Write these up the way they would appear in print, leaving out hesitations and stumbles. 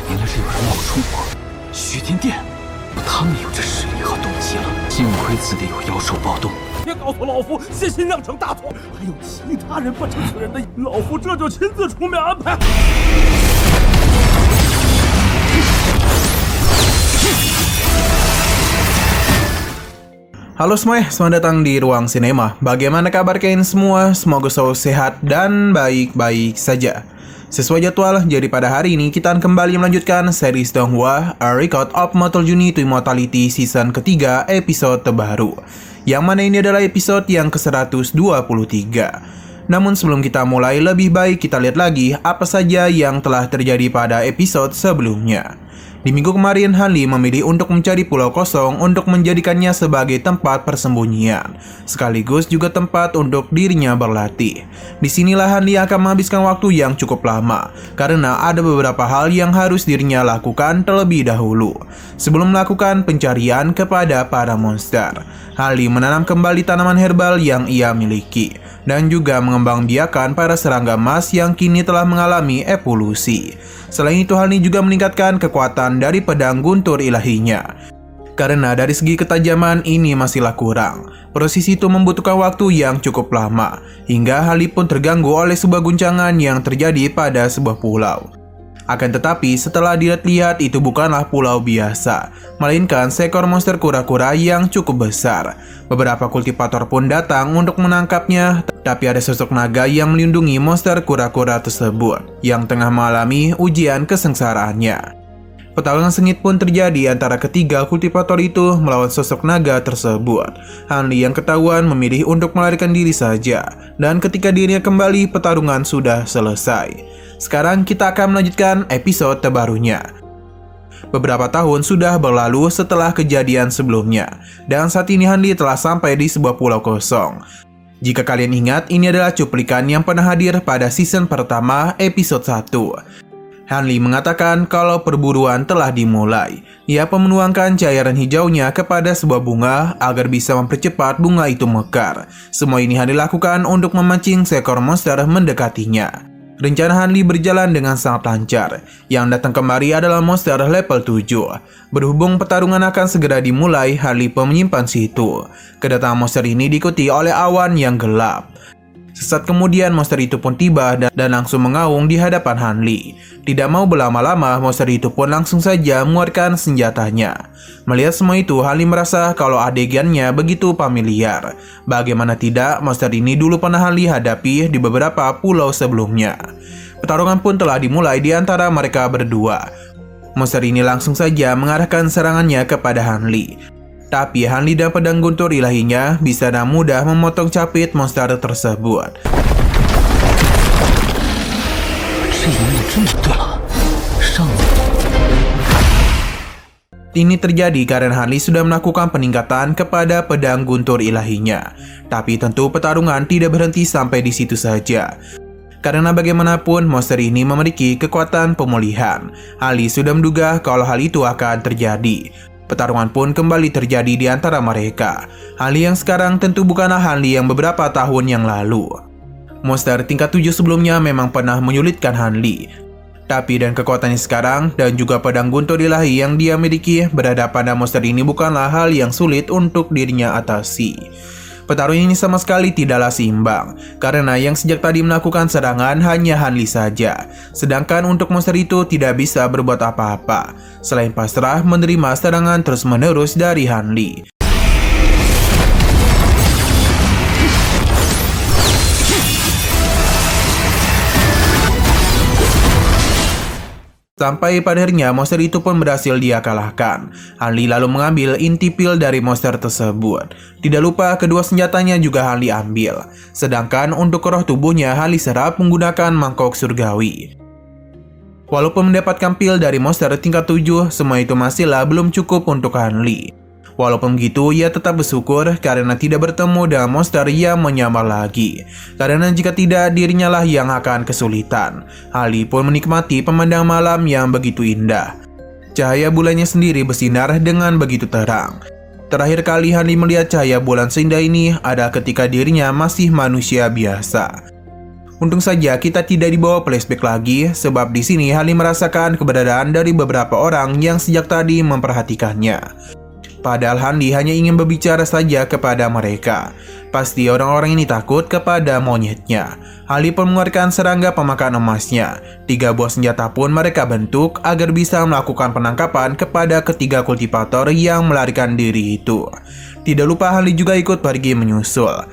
明了是有人冒充我。徐天殿，他们有这实力和动机了。幸亏此地有妖兽暴动。别告诉老夫谢欣酿成大错，还有其他人扮成此人的，老夫这就亲自出面安排。Halo semuanya, selamat datang di Ruang Sinema. Bagaimana kabar kalian semua? Semoga selalu sehat dan baik-baik saja. Sesuai jadwal, jadi pada hari ini kita akan kembali melanjutkan series Donghua A Record of Mortal Journey to Immortality season ketiga episode terbaru, yang mana ini adalah episode yang ke-123. Namun sebelum kita mulai, lebih baik kita lihat lagi apa saja yang telah terjadi pada episode sebelumnya. Di minggu kemarin, Han Li memilih untuk mencari pulau kosong untuk menjadikannya sebagai tempat persembunyian, sekaligus juga tempat untuk dirinya berlatih. Disinilah Han Li akan menghabiskan waktu yang cukup lama, karena ada beberapa hal yang harus dirinya lakukan terlebih dahulu. Sebelum melakukan pencarian kepada para monster, Han Li menanam kembali tanaman herbal yang ia miliki, dan juga mengembangbiakan para serangga emas yang kini telah mengalami evolusi. Selain itu, Han Li juga meningkatkan kekuatan dari pedang guntur ilahinya, karena dari segi ketajaman ini masihlah kurang. Proses itu membutuhkan waktu yang cukup lama, hingga Han Li pun terganggu oleh sebuah guncangan yang terjadi pada sebuah pulau. Akan tetapi setelah dilihat-lihat, itu bukanlah pulau biasa, melainkan seekor monster kura-kura yang cukup besar. Beberapa kultivator pun datang untuk menangkapnya, tapi ada sosok naga yang melindungi monster kura-kura tersebut yang tengah mengalami ujian kesengsaraannya. Pertarungan sengit pun terjadi antara ketiga kultivator itu melawan sosok naga tersebut. Han Li yang ketahuan memilih untuk melarikan diri saja, dan ketika dirinya kembali, pertarungan sudah selesai. Sekarang kita akan melanjutkan episode terbarunya. Beberapa tahun sudah berlalu setelah kejadian sebelumnya, dan saat ini Han Li telah sampai di sebuah pulau kosong. Jika kalian ingat, ini adalah cuplikan yang pernah hadir pada season pertama episode 1. Han Li mengatakan kalau perburuan telah dimulai. Ia pun menuangkan cairan hijaunya kepada sebuah bunga agar bisa mempercepat bunga itu mekar. Semua ini Han Li lakukan untuk memancing seekor monster mendekatinya. Rencana Han Li berjalan dengan sangat lancar. Yang datang kemari adalah monster level 7. Berhubung pertarungan akan segera dimulai, Han Li pun menyimpan situ. Kedatangan monster ini diikuti oleh awan yang gelap. Sesaat kemudian monster itu pun tiba dan langsung mengaung di hadapan Han Li. Tidak mau berlama-lama, monster itu pun langsung saja mengeluarkan senjatanya. Melihat semua itu, Han Li merasa kalau adegannya begitu familiar. Bagaimana tidak, monster ini dulu pernah Han Li hadapi di beberapa pulau sebelumnya. Pertarungan pun telah dimulai di antara mereka berdua. Monster ini langsung saja mengarahkan serangannya kepada Han Li. Tapi Han Li dan pedang guntur ilahinya bisa dengan mudah memotong capit monster tersebut. Ini terjadi karena Han Li sudah melakukan peningkatan kepada pedang guntur ilahinya. Tapi tentu pertarungan tidak berhenti sampai di situ saja. Karena bagaimanapun monster ini memiliki kekuatan pemulihan. Han Li sudah menduga kalau hal itu akan terjadi. Pertarungan pun kembali terjadi di antara mereka. Han Li yang sekarang tentu bukanlah Han Li yang beberapa tahun yang lalu. Monster tingkat 7 sebelumnya memang pernah menyulitkan Han Li. Tapi dan kekuatannya sekarang dan juga pedang guntur ilahi yang dia miliki berhadapan dengan monster ini bukanlah hal yang sulit untuk dirinya atasi. Pertarungan ini sama sekali tidaklah seimbang, karena yang sejak tadi melakukan serangan hanya Han Li saja. Sedangkan untuk monster itu tidak bisa berbuat apa-apa, selain pasrah menerima serangan terus-menerus dari Han Li. Sampai pada akhirnya monster itu pun berhasil dia kalahkan. Han Li lalu mengambil inti pil dari monster tersebut. Tidak lupa kedua senjatanya juga Han Li ambil. Sedangkan untuk roh tubuhnya Han Li serap menggunakan mangkok surgawi. Walaupun mendapatkan pil dari monster tingkat 7, semua itu masihlah belum cukup untuk Han Li. Walaupun begitu, ia tetap bersyukur karena tidak bertemu dengan monster yang menyamar lagi. Karena jika tidak, dirinya lah yang akan kesulitan. Han Li pun menikmati pemandangan malam yang begitu indah. Cahaya bulannya sendiri bersinar dengan begitu terang. Terakhir kali Han Li melihat cahaya bulan seindah ini adalah ketika dirinya masih manusia biasa. Untung saja kita tidak dibawa flashback lagi, sebab di sini Hanli merasakan keberadaan dari beberapa orang yang sejak tadi memperhatikannya. Padahal Hanli hanya ingin berbicara saja kepada mereka. Pasti orang-orang ini takut kepada monyetnya. Hanli pun mengeluarkan serangga pemakan emasnya. 3 buah senjata pun mereka bentuk agar bisa melakukan penangkapan kepada ketiga kultivator yang melarikan diri itu. Tidak lupa Hanli juga ikut pergi menyusul.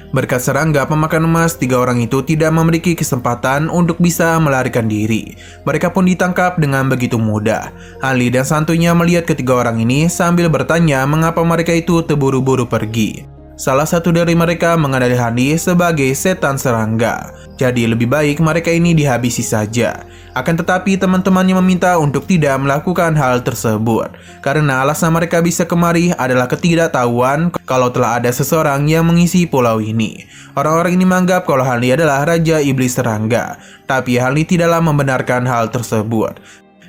Berkat serangga pemakan emas, 3 orang itu tidak memiliki kesempatan untuk bisa melarikan diri. Mereka pun ditangkap dengan begitu mudah. Hanli dan santunya melihat ketiga orang ini sambil bertanya mengapa mereka itu terburu-buru pergi. Salah satu dari mereka mengenali Hanli sebagai setan serangga. Jadi lebih baik mereka ini dihabisi saja. Akan tetapi teman-temannya meminta untuk tidak melakukan hal tersebut. Karena alasan mereka bisa kemari adalah ketidaktahuan kalau telah ada seseorang yang mengisi pulau ini. Orang-orang ini menganggap kalau Hanli adalah Raja Iblis Serangga. Tapi Hanli tidaklah membenarkan hal tersebut.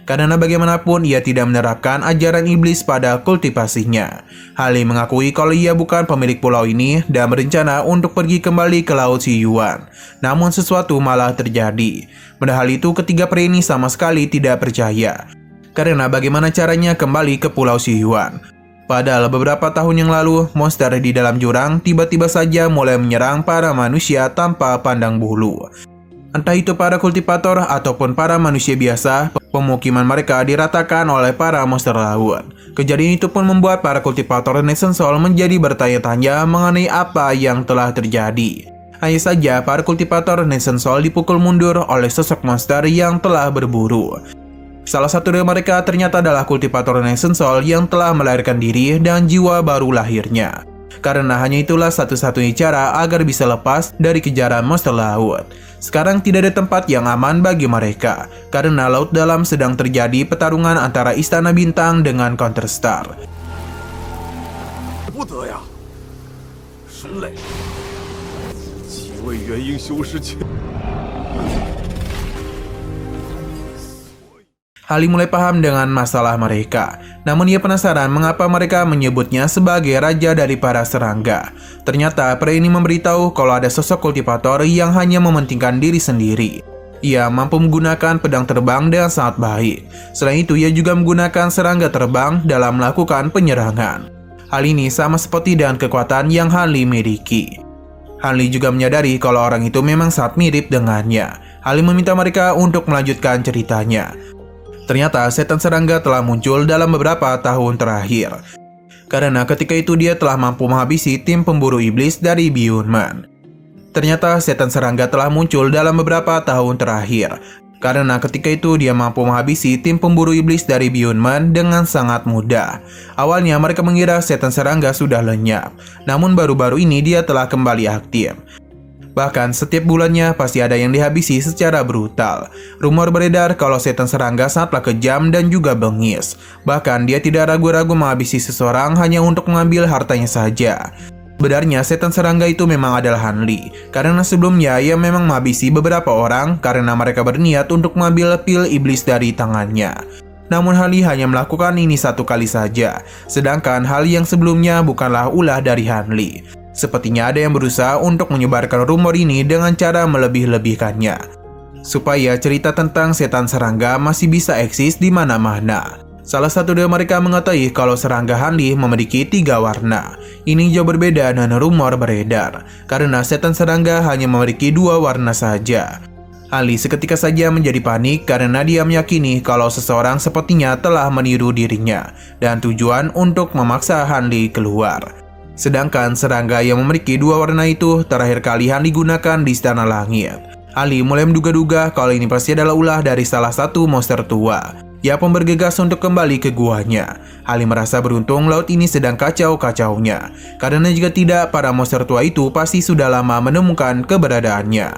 Karena bagaimanapun ia tidak menerapkan ajaran iblis pada kultivasinya. Hanli mengakui kalau ia bukan pemilik pulau ini dan berencana untuk pergi kembali ke Laut Shiyuan. Namun sesuatu malah terjadi. Padahal itu ketiga pria ini sama sekali tidak percaya. Karena bagaimana caranya kembali ke Pulau Shiyuan. Padahal beberapa tahun yang lalu, monster di dalam jurang tiba-tiba saja mulai menyerang para manusia tanpa pandang bulu. Entah itu para kultivator ataupun para manusia biasa, pemukiman mereka diratakan oleh para monster laut. Kejadian itu pun membuat para kultivator Nation Soul menjadi bertanya-tanya mengenai apa yang telah terjadi. Hanya saja para kultivator Nation Soul dipukul mundur oleh sosok monster yang telah berburu. Salah satu dari mereka ternyata adalah kultivator Nation Soul yang telah melahirkan diri dan jiwa baru lahirnya. Karena hanya itulah satu-satunya cara agar bisa lepas dari kejaran monster laut. Sekarang tidak ada tempat yang aman bagi mereka, karena laut dalam sedang terjadi pertarungan antara Istana Bintang dengan Counterstar. Hanli mulai paham dengan masalah mereka. Namun ia penasaran mengapa mereka menyebutnya sebagai raja dari para serangga. Ternyata pria ini memberitahu kalau ada sosok kultivator yang hanya mementingkan diri sendiri. Ia mampu menggunakan pedang terbang dengan sangat baik. Selain itu ia juga menggunakan serangga terbang dalam melakukan penyerangan. Hal ini sama seperti dengan kekuatan yang Hanli miliki. Hanli juga menyadari kalau orang itu memang sangat mirip dengannya. Hanli meminta mereka untuk melanjutkan ceritanya. Ternyata setan serangga telah muncul dalam beberapa tahun terakhir. Karena ketika itu dia telah mampu menghabisi tim pemburu iblis dari Beyond Man. Ternyata setan serangga telah muncul dalam beberapa tahun terakhir. Karena ketika itu dia mampu menghabisi tim pemburu iblis dari Beyond Man dengan sangat mudah. Awalnya mereka mengira setan serangga sudah lenyap. Namun baru-baru ini dia telah kembali aktif. Bahkan setiap bulannya pasti ada yang dihabisi secara brutal. Rumor beredar kalau setan serangga sangatlah kejam dan juga bengis. Bahkan dia tidak ragu-ragu menghabisi seseorang hanya untuk mengambil hartanya saja. Benarnya setan serangga itu memang adalah Hanli. Karena sebelumnya ia memang menghabisi beberapa orang karena mereka berniat untuk mengambil pil iblis dari tangannya. Namun Hanli hanya melakukan ini 1 kali saja. Sedangkan hal yang sebelumnya bukanlah ulah dari Hanli. Sepertinya ada yang berusaha untuk menyebarkan rumor ini dengan cara melebih-lebihkannya, supaya cerita tentang setan serangga masih bisa eksis di mana-mana. Salah satu dari mereka mengetahui kalau serangga Hanli memiliki 3 warna. Ini jauh berbeda dengan rumor beredar, karena setan serangga hanya memiliki 2 warna saja. Hanli seketika saja menjadi panik karena dia meyakini kalau seseorang sepertinya telah meniru dirinya, dan tujuan untuk memaksa Hanli keluar. Sedangkan serangga yang memiliki 2 warna itu terakhir kali Hanli gunakan di Istana Langit. Hanli mulai menduga-duga kalau ini pasti adalah ulah dari salah satu monster tua. Ia pun bergegas untuk kembali ke guanya. Hanli merasa beruntung laut ini sedang kacau-kacaunya. Karena jika tidak, para monster tua itu pasti sudah lama menemukan keberadaannya.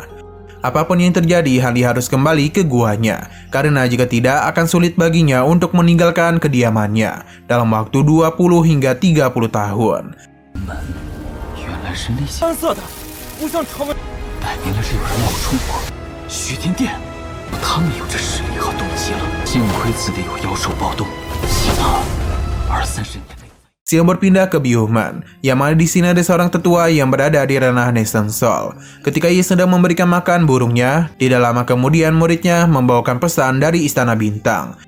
Apapun yang terjadi, Hanli harus kembali ke guanya. Karena jika tidak, akan sulit baginya untuk meninggalkan kediamannya dalam waktu 20 hingga 30 tahun. 原来是那些蓝色的，不像常温。摆明了是有人冒充我。虚天殿，他们有这实力和动机了。幸亏此地有妖兽暴动，其他20-30年内。Siang berpindah ke Bioman, yang mana di sini ada seorang tetua yang berada di ranah Nation Soul. Ketika ia sedang memberikan makan burungnya, tidak lama kemudian muridnya membawakan pesan dari Istana Bintang,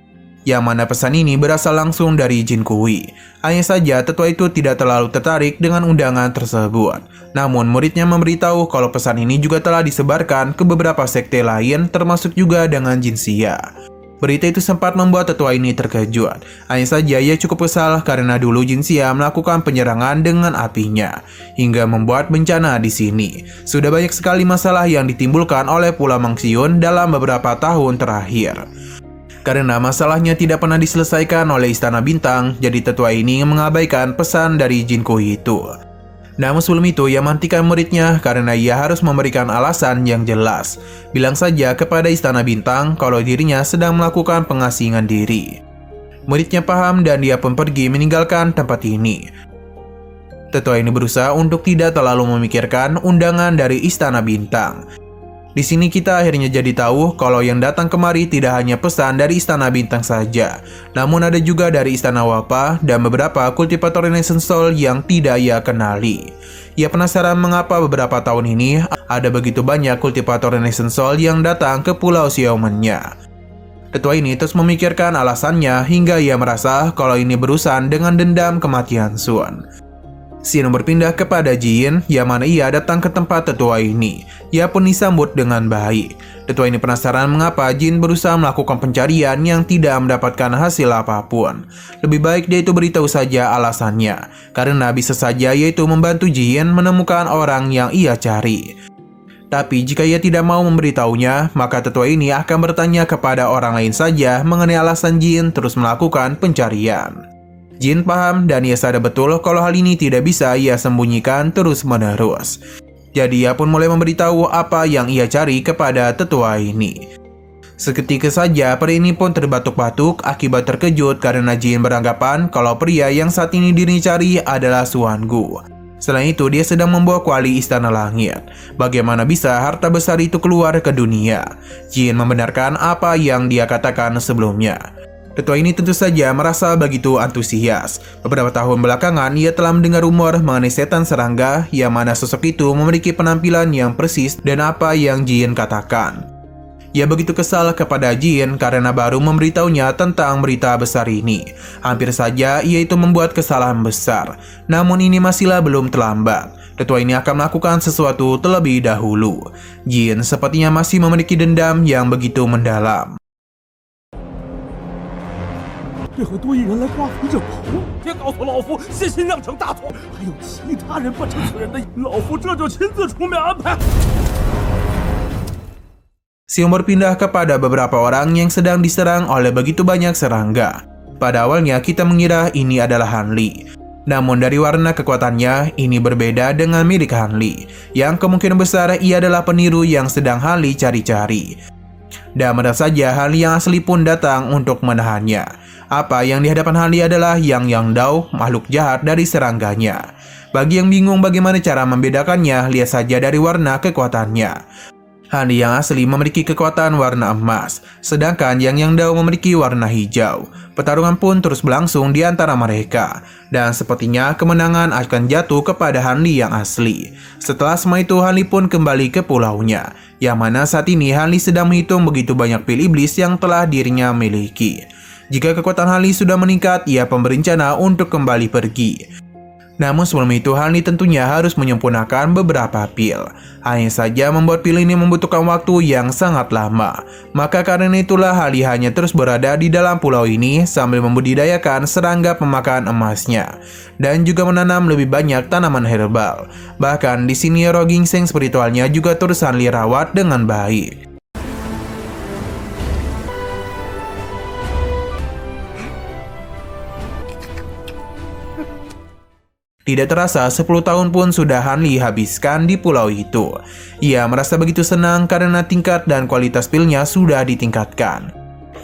yang mana pesan ini berasal langsung dari Jin Kui. Hanya saja tetua itu tidak terlalu tertarik dengan undangan tersebut. Namun muridnya memberitahu kalau pesan ini juga telah disebarkan ke beberapa sekte lain, termasuk juga dengan Jin Xia. Berita itu sempat membuat tetua ini terkejut. Hanya saja ia cukup kesal karena dulu Jin Xia melakukan penyerangan dengan apinya, hingga membuat bencana di sini. Sudah banyak sekali masalah yang ditimbulkan oleh Pulau Mangxiun dalam beberapa tahun terakhir. Karena masalahnya tidak pernah diselesaikan oleh Istana Bintang, jadi tetua ini mengabaikan pesan dari Jin Kui itu. Namun sebelum itu ia menghentikan muridnya karena ia harus memberikan alasan yang jelas. Bilang saja kepada Istana Bintang kalau dirinya sedang melakukan pengasingan diri. Muridnya paham dan dia pun pergi meninggalkan tempat ini. Tetua ini berusaha untuk tidak terlalu memikirkan undangan dari Istana Bintang. Di sini kita akhirnya jadi tahu kalau yang datang kemari tidak hanya pesan dari Istana Bintang saja, namun ada juga dari Istana Wapa dan beberapa kultivator Renaissance Soul yang tidak ia kenali. Ia penasaran mengapa beberapa tahun ini ada begitu banyak kultivator Renaissance Soul yang datang ke Pulau Xiaomennya. Tetua ini terus memikirkan alasannya hingga ia merasa kalau ini berurusan dengan dendam kematian Sun. Xin berpindah kepada Jin, yang mana ia datang ke tempat tetua ini. Ia pun disambut dengan baik. Tetua ini penasaran mengapa Jin berusaha melakukan pencarian yang tidak mendapatkan hasil apapun. Lebih baik dia itu beritahu saja alasannya, karena bisa saja yaitu membantu Jin menemukan orang yang ia cari. Tapi jika ia tidak mau memberitahunya, maka tetua ini akan bertanya kepada orang lain saja mengenai alasan Jin terus melakukan pencarian. Jin paham dan ia sadar betul kalau hal ini tidak bisa ia sembunyikan terus-menerus. Jadi ia pun mulai memberitahu apa yang ia cari kepada tetua ini. Seketika saja pria ini pun terbatuk-batuk akibat terkejut karena Jin beranggapan kalau pria yang saat ini dirinya cari adalah Xuan Gu. Selain itu dia sedang membawa kuali Istana Langit. Bagaimana bisa harta besar itu keluar ke dunia? Jin membenarkan apa yang dia katakan sebelumnya. Tetua ini tentu saja merasa begitu antusias. Beberapa tahun belakangan ia telah mendengar rumor mengenai setan serangga, yang mana sosok itu memiliki penampilan yang persis dan apa yang Jin katakan. Ia begitu kesal kepada Jin karena baru memberitahunya tentang berita besar ini. Hampir saja ia itu membuat kesalahan besar. Namun ini masihlah belum terlambat. Tetua ini akan melakukan sesuatu terlebih dahulu. Jin sepertinya masih memiliki dendam yang begitu mendalam. 这和多一人来瓜分这口，别告诉老夫信心酿成大错，还有其他人扮成此人的，老夫这就亲自出面安排。 Xiong berpindah kepada beberapa orang yang sedang diserang oleh begitu banyak serangga. Pada awalnya kita mengira ini adalah Han Li. Namun dari warna kekuatannya, ini berbeda dengan milik Han Li, yang kemungkinan besar ia adalah peniru yang sedang Han Li cari-cari. Dan benar saja Han Li yang asli pun datang untuk menahannya. Apa yang di hadapan Han Li adalah Yang Dao, makhluk jahat dari serangganya. Bagi yang bingung bagaimana cara membedakannya, lihat saja dari warna kekuatannya. Han Li yang asli memiliki kekuatan warna emas, sedangkan Yang Dao memiliki warna hijau. Pertarungan pun terus berlangsung di antara mereka, dan sepertinya kemenangan akan jatuh kepada Han Li yang asli. Setelah semua itu, Han Li pun kembali ke pulaunya, yang mana saat ini Han Li sedang menghitung begitu banyak pil iblis yang telah dirinya miliki. Jika kekuatan Han Li sudah meningkat, ia pun berencana untuk kembali pergi. Namun sebelum itu Han Li tentunya harus menyempurnakan beberapa pil. Hanya saja membuat pil ini membutuhkan waktu yang sangat lama. Maka karena itulah Han Li hanya terus berada di dalam pulau ini sambil membudidayakan serangga pemakan emasnya dan juga menanam lebih banyak tanaman herbal. Bahkan di sini roh ginseng spiritualnya juga terus Han Li rawat dengan baik. Tidak terasa 10 tahun pun sudah Han Li habiskan di pulau itu. Ia merasa begitu senang karena tingkat dan kualitas pilnya sudah ditingkatkan.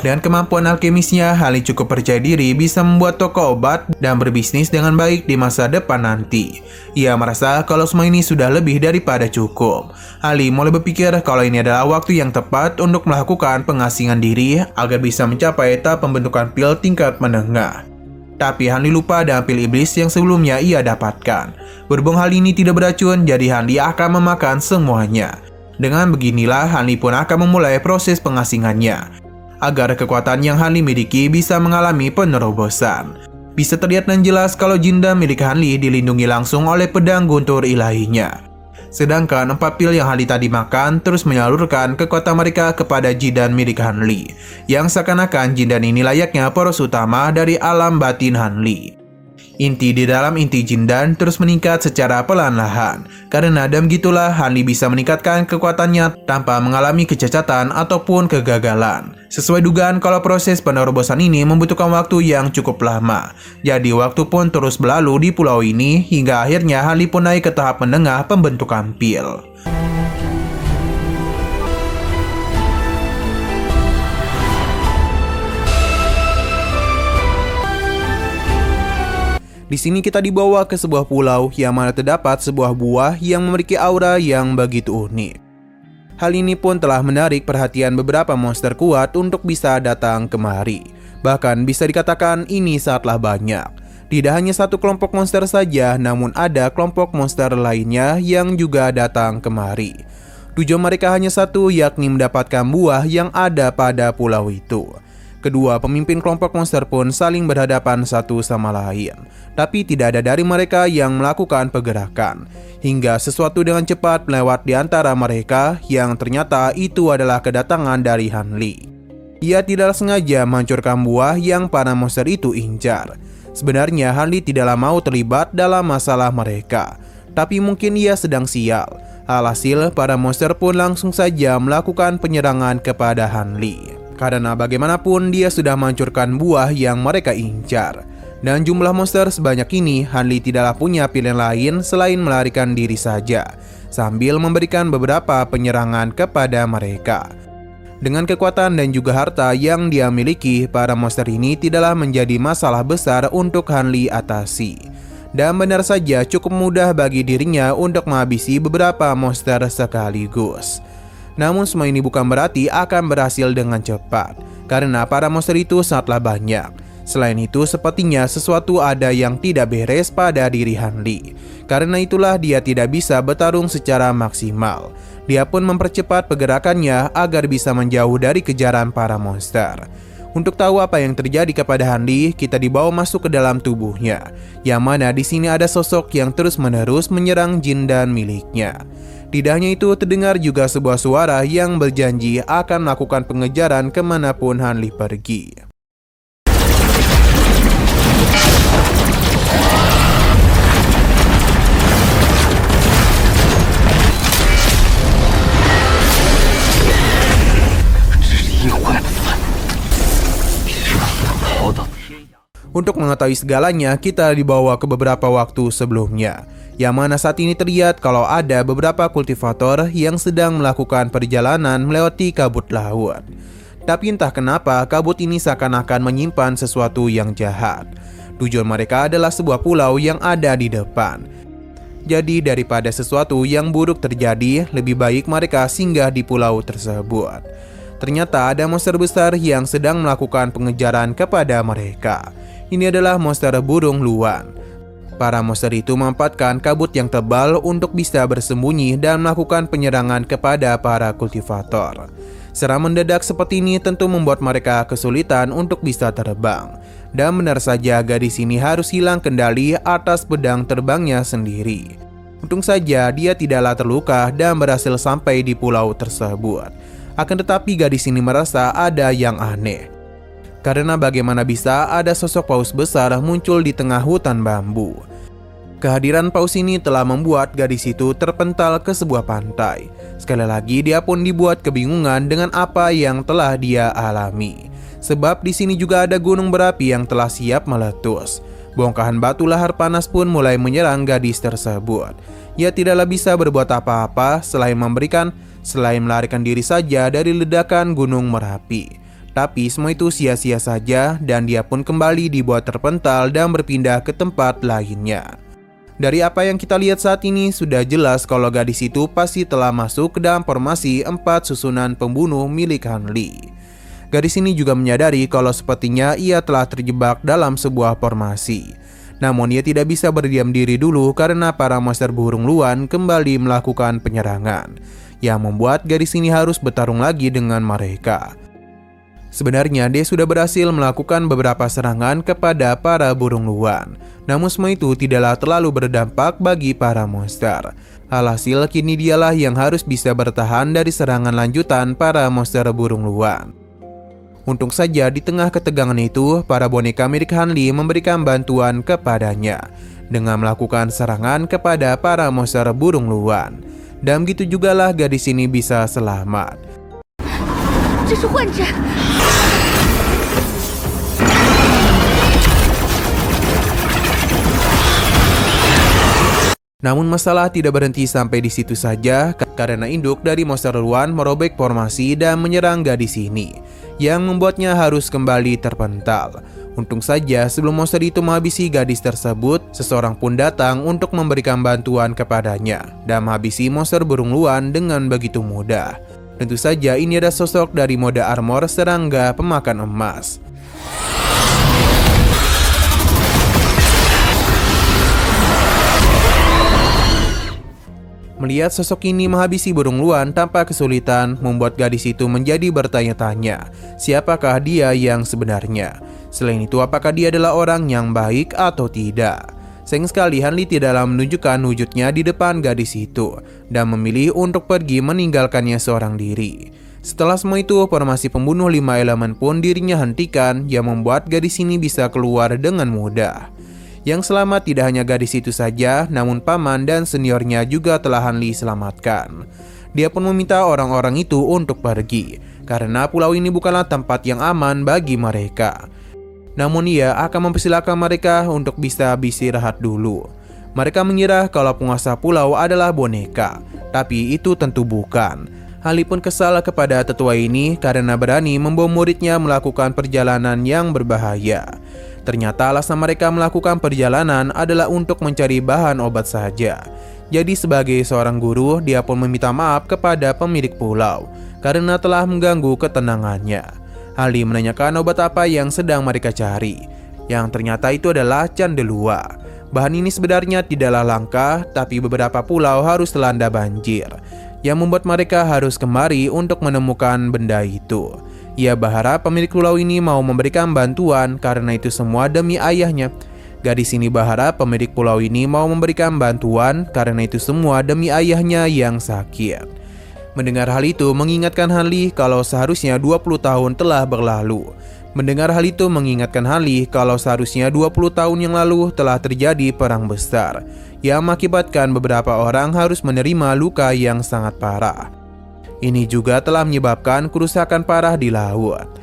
Dengan kemampuan alkemisnya, Han Li cukup percaya diri bisa membuat toko obat dan berbisnis dengan baik di masa depan nanti. Ia merasa kalau semua ini sudah lebih daripada cukup. Han Li mulai berpikir kalau ini adalah waktu yang tepat untuk melakukan pengasingan diri agar bisa mencapai tahap pembentukan pil tingkat menengah. Tapi Han Li lupa dengan pil iblis yang sebelumnya ia dapatkan. Berhubung hal ini tidak beracun, jadi Han Li akan memakan semuanya. Dengan beginilah Han Li pun akan memulai proses pengasingannya, agar kekuatan yang Han Li miliki bisa mengalami penerobosan. Bisa terlihat dan jelas kalau jindan milik Han Li dilindungi langsung oleh pedang guntur ilahinya. Sedangkan 4 pil yang Han Li tadi makan terus menyalurkan kekuatan mereka kepada jindan milik Han Li, yang seakan-akan jindan ini layaknya poros utama dari alam batin Han Li. Inti di dalam inti jindan terus meningkat secara perlahan-lahan. Karena dan begitulah Han Li bisa meningkatkan kekuatannya tanpa mengalami kecacatan ataupun kegagalan. Sesuai dugaan kalau proses penerobosan ini membutuhkan waktu yang cukup lama. Jadi waktu pun terus berlalu di pulau ini hingga akhirnya Han Li pun naik ke tahap menengah pembentukan pil. Di sini kita dibawa ke sebuah pulau yang mana terdapat sebuah buah yang memiliki aura yang begitu unik. Hal ini pun telah menarik perhatian beberapa monster kuat untuk bisa datang kemari. Bahkan bisa dikatakan ini sangatlah banyak. Tidak hanya satu kelompok monster saja, namun ada kelompok monster lainnya yang juga datang kemari. Tujuan mereka hanya satu, yakni mendapatkan buah yang ada pada pulau itu. Kedua pemimpin kelompok monster pun saling berhadapan satu sama lain, tapi tidak ada dari mereka yang melakukan pergerakan, hingga sesuatu dengan cepat melewat di antara mereka yang ternyata itu adalah kedatangan dari Han Li. Ia tidak sengaja menghancurkan buah yang para monster itu incar. Sebenarnya Han Li tidaklah mau terlibat dalam masalah mereka, tapi mungkin ia sedang sial. Alhasil para monster pun langsung saja melakukan penyerangan kepada Han Li. Karena bagaimanapun dia sudah menghancurkan buah yang mereka incar. Dan jumlah monster sebanyak ini, Han Li tidaklah punya pilihan lain selain melarikan diri saja, sambil memberikan beberapa penyerangan kepada mereka. Dengan kekuatan dan juga harta yang dia miliki, para monster ini tidaklah menjadi masalah besar untuk Han Li atasi. Dan benar saja cukup mudah bagi dirinya untuk menghabisi beberapa monster sekaligus. Namun semua ini bukan berarti akan berhasil dengan cepat, karena para monster itu sangatlah banyak. Selain itu, sepertinya sesuatu ada yang tidak beres pada diri Han Li. Karena itulah dia tidak bisa bertarung secara maksimal. Dia pun mempercepat pergerakannya agar bisa menjauh dari kejaran para monster. Untuk tahu apa yang terjadi kepada Han Li, kita dibawa masuk ke dalam tubuhnya, yang mana di sini ada sosok yang terus-menerus menyerang jindan miliknya. Tidak hanya itu, terdengar juga sebuah suara yang berjanji akan melakukan pengejaran kemanapun Han Li pergi. Untuk mengetahui segalanya, kita dibawa ke beberapa waktu sebelumnya, yang mana saat ini terlihat kalau ada beberapa kultivator yang sedang melakukan perjalanan melewati kabut laut. Tapi entah kenapa kabut ini seakan-akan menyimpan sesuatu yang jahat. Tujuan mereka adalah sebuah pulau yang ada di depan. Jadi daripada sesuatu yang buruk terjadi, lebih baik mereka singgah di pulau tersebut. Ternyata ada monster besar yang sedang melakukan pengejaran kepada mereka. Ini adalah monster burung luan. Para monster itu memanfaatkan kabut yang tebal untuk bisa bersembunyi dan melakukan penyerangan kepada para kultivator. Serangan mendadak seperti ini tentu membuat mereka kesulitan untuk bisa terbang. Dan benar saja gadis ini harus hilang kendali atas pedang terbangnya sendiri. Untung saja dia tidaklah terluka dan berhasil sampai di pulau tersebut. Akan tetapi gadis ini merasa ada yang aneh. Karena bagaimana bisa ada sosok paus besar muncul di tengah hutan bambu. Kehadiran paus ini telah membuat gadis itu terpental ke sebuah pantai. Sekali lagi dia pun dibuat kebingungan dengan apa yang telah dia alami. Sebab di sini juga ada gunung berapi yang telah siap meletus. Bongkahan batu lahar panas pun mulai menyerang gadis tersebut. Ia tidaklah bisa berbuat apa-apa selain melarikan diri saja dari ledakan gunung Merapi. Tapi semua itu sia-sia saja dan dia pun kembali dibuat terpental dan berpindah ke tempat lainnya. Dari apa yang kita lihat saat ini sudah jelas kalau gadis itu pasti telah masuk ke dalam formasi 4 susunan pembunuh milik Han Li. Gadis ini juga menyadari kalau sepertinya ia telah terjebak dalam sebuah formasi. Namun ia tidak bisa berdiam diri dulu karena para monster burung luan kembali melakukan penyerangan, yang membuat gadis ini harus bertarung lagi dengan mereka. Sebenarnya dia sudah berhasil melakukan beberapa serangan kepada para burung luan, namun semua itu tidaklah terlalu berdampak bagi para monster. Alhasil kini dialah yang harus bisa bertahan dari serangan lanjutan para monster burung luan. Untung saja di tengah ketegangan itu, para boneka milik Hanli memberikan bantuan kepadanya dengan melakukan serangan kepada para monster burung luan. Dan begitu jugalah gadis ini bisa selamat. Namun masalah tidak berhenti sampai di situ saja, karena induk dari monster luan merobek formasi dan menyerang gadis ini, yang membuatnya harus kembali terpental. Untung saja sebelum monster itu menghabisi gadis tersebut, seseorang pun datang untuk memberikan bantuan kepadanya dan menghabisi monster burung luan dengan begitu mudah. Tentu saja ini ada sosok dari mode armor serangga pemakan emas. Melihat sosok ini menghabisi burung luan tanpa kesulitan, membuat gadis itu menjadi bertanya-tanya, siapakah dia yang sebenarnya? Selain itu, apakah dia adalah orang yang baik atau tidak? Sayang sekali Hanli tidaklah menunjukkan wujudnya di depan gadis itu, dan memilih untuk pergi meninggalkannya seorang diri. Setelah semua itu, formasi pembunuh 5 elemen pun dirinya hentikan, yang membuat gadis ini bisa keluar dengan mudah. Yang selamat tidak hanya gadis itu saja, namun paman dan seniornya juga telah Hanli selamatkan. Dia pun meminta orang-orang itu untuk pergi, karena pulau ini bukanlah tempat yang aman bagi mereka. Namun ia akan mempersilahkan mereka untuk bisa beristirahat dulu. Mereka mengira kalau penguasa pulau adalah boneka, tapi itu tentu bukan. Hanli pun kesal kepada tetua ini karena berani membawa muridnya melakukan perjalanan yang berbahaya. Ternyata alasan mereka melakukan perjalanan adalah untuk mencari bahan obat saja. Jadi sebagai seorang guru, dia pun meminta maaf kepada pemilik pulau karena telah mengganggu ketenangannya. Hanli menanyakan obat apa yang sedang mereka cari, yang ternyata itu adalah candelua. Bahan ini sebenarnya tidaklah langka, tapi beberapa pulau harus dilanda banjir, yang membuat mereka harus kemari untuk menemukan benda itu. Ia berharap pemilik pulau ini mau memberikan bantuan karena itu semua demi ayahnya. Gadis ini berharap pemilik pulau ini mau memberikan bantuan karena itu semua demi ayahnya yang sakit. Mendengar hal itu mengingatkan Hanli kalau seharusnya 20 tahun telah berlalu. Mendengar hal itu mengingatkan Hanli kalau seharusnya 20 tahun yang lalu telah terjadi perang besar yang mengakibatkan beberapa orang harus menerima luka yang sangat parah. Ini juga telah menyebabkan kerusakan parah di laut.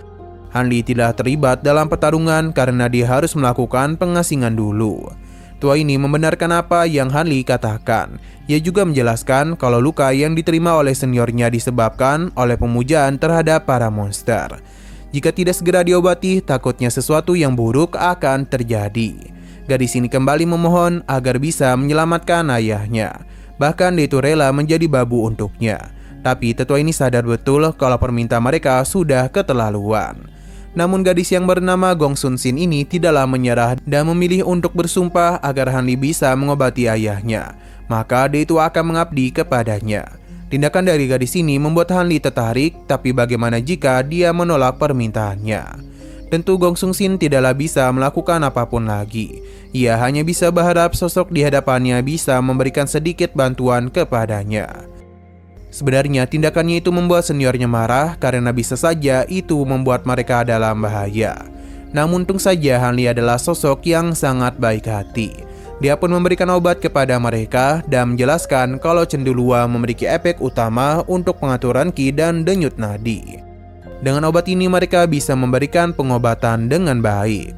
Hanli tidak terlibat dalam pertarungan karena dia harus melakukan pengasingan dulu. Tua ini membenarkan apa yang Hanli katakan. Ia juga menjelaskan kalau luka yang diterima oleh seniornya disebabkan oleh pemujaan terhadap para monster. Jika tidak segera diobati, takutnya sesuatu yang buruk akan terjadi. Gadis ini kembali memohon agar bisa menyelamatkan ayahnya. Bahkan dia itu rela menjadi babu untuknya. Tapi tetua ini sadar betul kalau permintaan mereka sudah keterlaluan. Namun gadis yang bernama Gong Sun Sin ini tidaklah menyerah dan memilih untuk bersumpah agar Hanli bisa mengobati ayahnya. Maka dia itu akan mengabdi kepadanya. Tindakan dari gadis ini membuat Hanli tertarik, tapi bagaimana jika dia menolak permintaannya? Tentu Gong Sun Sin tidaklah bisa melakukan apapun lagi. Ia hanya bisa berharap sosok di hadapannya bisa memberikan sedikit bantuan kepadanya. Sebenarnya tindakannya itu membuat seniornya marah karena bisa saja itu membuat mereka dalam bahaya. Namun untung saja Hanli adalah sosok yang sangat baik hati. Dia pun memberikan obat kepada mereka dan menjelaskan kalau cendulua memiliki efek utama untuk pengaturan ki dan denyut nadi. Dengan obat ini mereka bisa memberikan pengobatan dengan baik.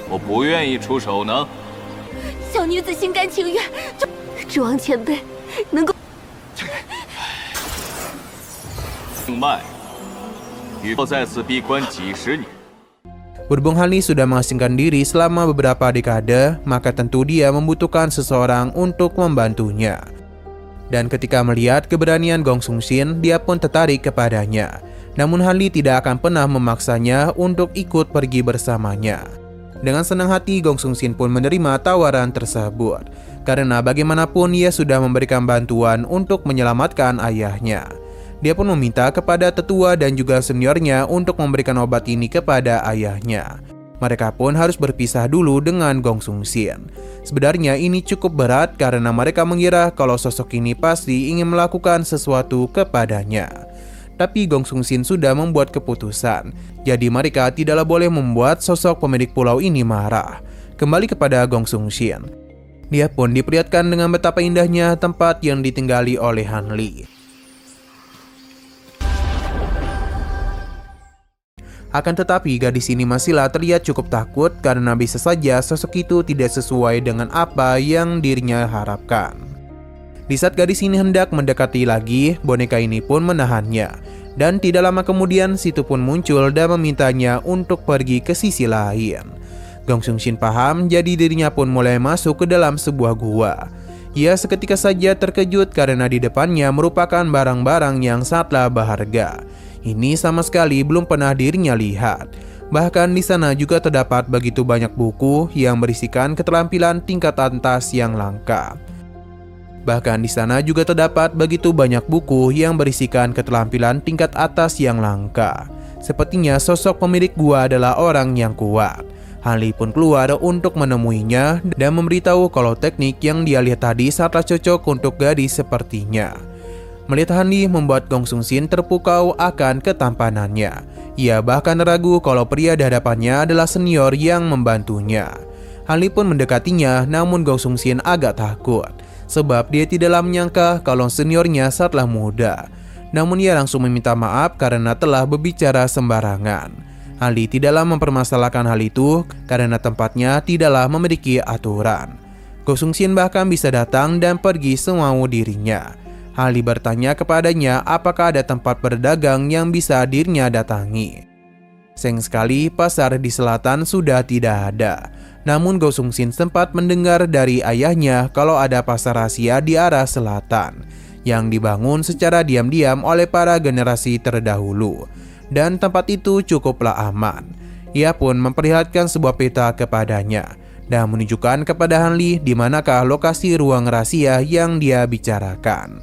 我不愿意出手呢。小女子心甘情愿。指望前辈能够。命脉，以后再次闭关几十年。 Berhubung Hanli sudah mengasingkan diri selama beberapa dekade, maka tentu dia membutuhkan seseorang untuk membantunya. Dan ketika melihat keberanian Gong Sung-shin, dia pun tertarik kepadanya. Namun Han Li tidak akan pernah memaksanya untuk ikut pergi bersamanya. Dengan senang hati Gong Sung-shin pun menerima tawaran tersebut, karena bagaimanapun ia sudah memberikan bantuan untuk menyelamatkan ayahnya. Dia pun meminta kepada tetua dan juga seniornya untuk memberikan obat ini kepada ayahnya. Mereka pun harus berpisah dulu dengan Gong Sung-shin. Sebenarnya ini cukup berat karena mereka mengira kalau sosok ini pasti ingin melakukan sesuatu kepadanya. Tapi Gong Sung-shin sudah membuat keputusan, jadi mereka tidaklah boleh membuat sosok pemilik pulau ini marah. Kembali kepada Gong Sung-shin, dia pun diperlihatkan dengan betapa indahnya tempat yang ditinggali oleh Han Li. Akan tetapi gadis ini masihlah terlihat cukup takut karena bisa saja sosok itu tidak sesuai dengan apa yang dirinya harapkan. Di saat gadis ini hendak mendekati lagi, boneka ini pun menahannya. Dan tidak lama kemudian situ pun muncul dan memintanya untuk pergi ke sisi lain. Gong Sung-shin paham, jadi dirinya pun mulai masuk ke dalam sebuah gua. Ia seketika saja terkejut karena di depannya merupakan barang-barang yang sangatlah berharga. Ini sama sekali belum pernah dirinya lihat. Bahkan di sana juga terdapat begitu banyak buku yang berisikan keterampilan tingkat atas yang langka. Bahkan di sana juga terdapat begitu banyak buku yang berisikan keterampilan tingkat atas yang langka. Sepertinya sosok pemilik gua adalah orang yang kuat. Han Li pun keluar untuk menemuinya dan memberitahu kalau teknik yang dia lihat tadi sangatlah cocok untuk gadis sepertinya. Melihat Han Li membuat Gong Sung-shin terpukau akan ketampanannya. Ia bahkan ragu kalau pria di hadapannya adalah senior yang membantunya. Han Li pun mendekatinya, namun Gong Sung-shin agak takut, sebab dia tidaklah menyangka kalau seniornya sangatlah muda. Namun ia langsung meminta maaf karena telah berbicara sembarangan. Han Li tidaklah mempermasalahkan hal itu karena tempatnya tidaklah memiliki aturan. Gong Sung-shin bahkan bisa datang dan pergi semau dirinya. Han Li bertanya kepadanya apakah ada tempat berdagang yang bisa dirinya datangi. Sayang sekali pasar di selatan sudah tidak ada. Namun Gong Sung-shin sempat mendengar dari ayahnya kalau ada pasar rahasia di arah selatan yang dibangun secara diam-diam oleh para generasi terdahulu. Dan tempat itu cukuplah aman. Ia pun memperlihatkan sebuah peta kepadanya dan menunjukkan kepada Han Li di manakah lokasi ruang rahasia yang dia bicarakan.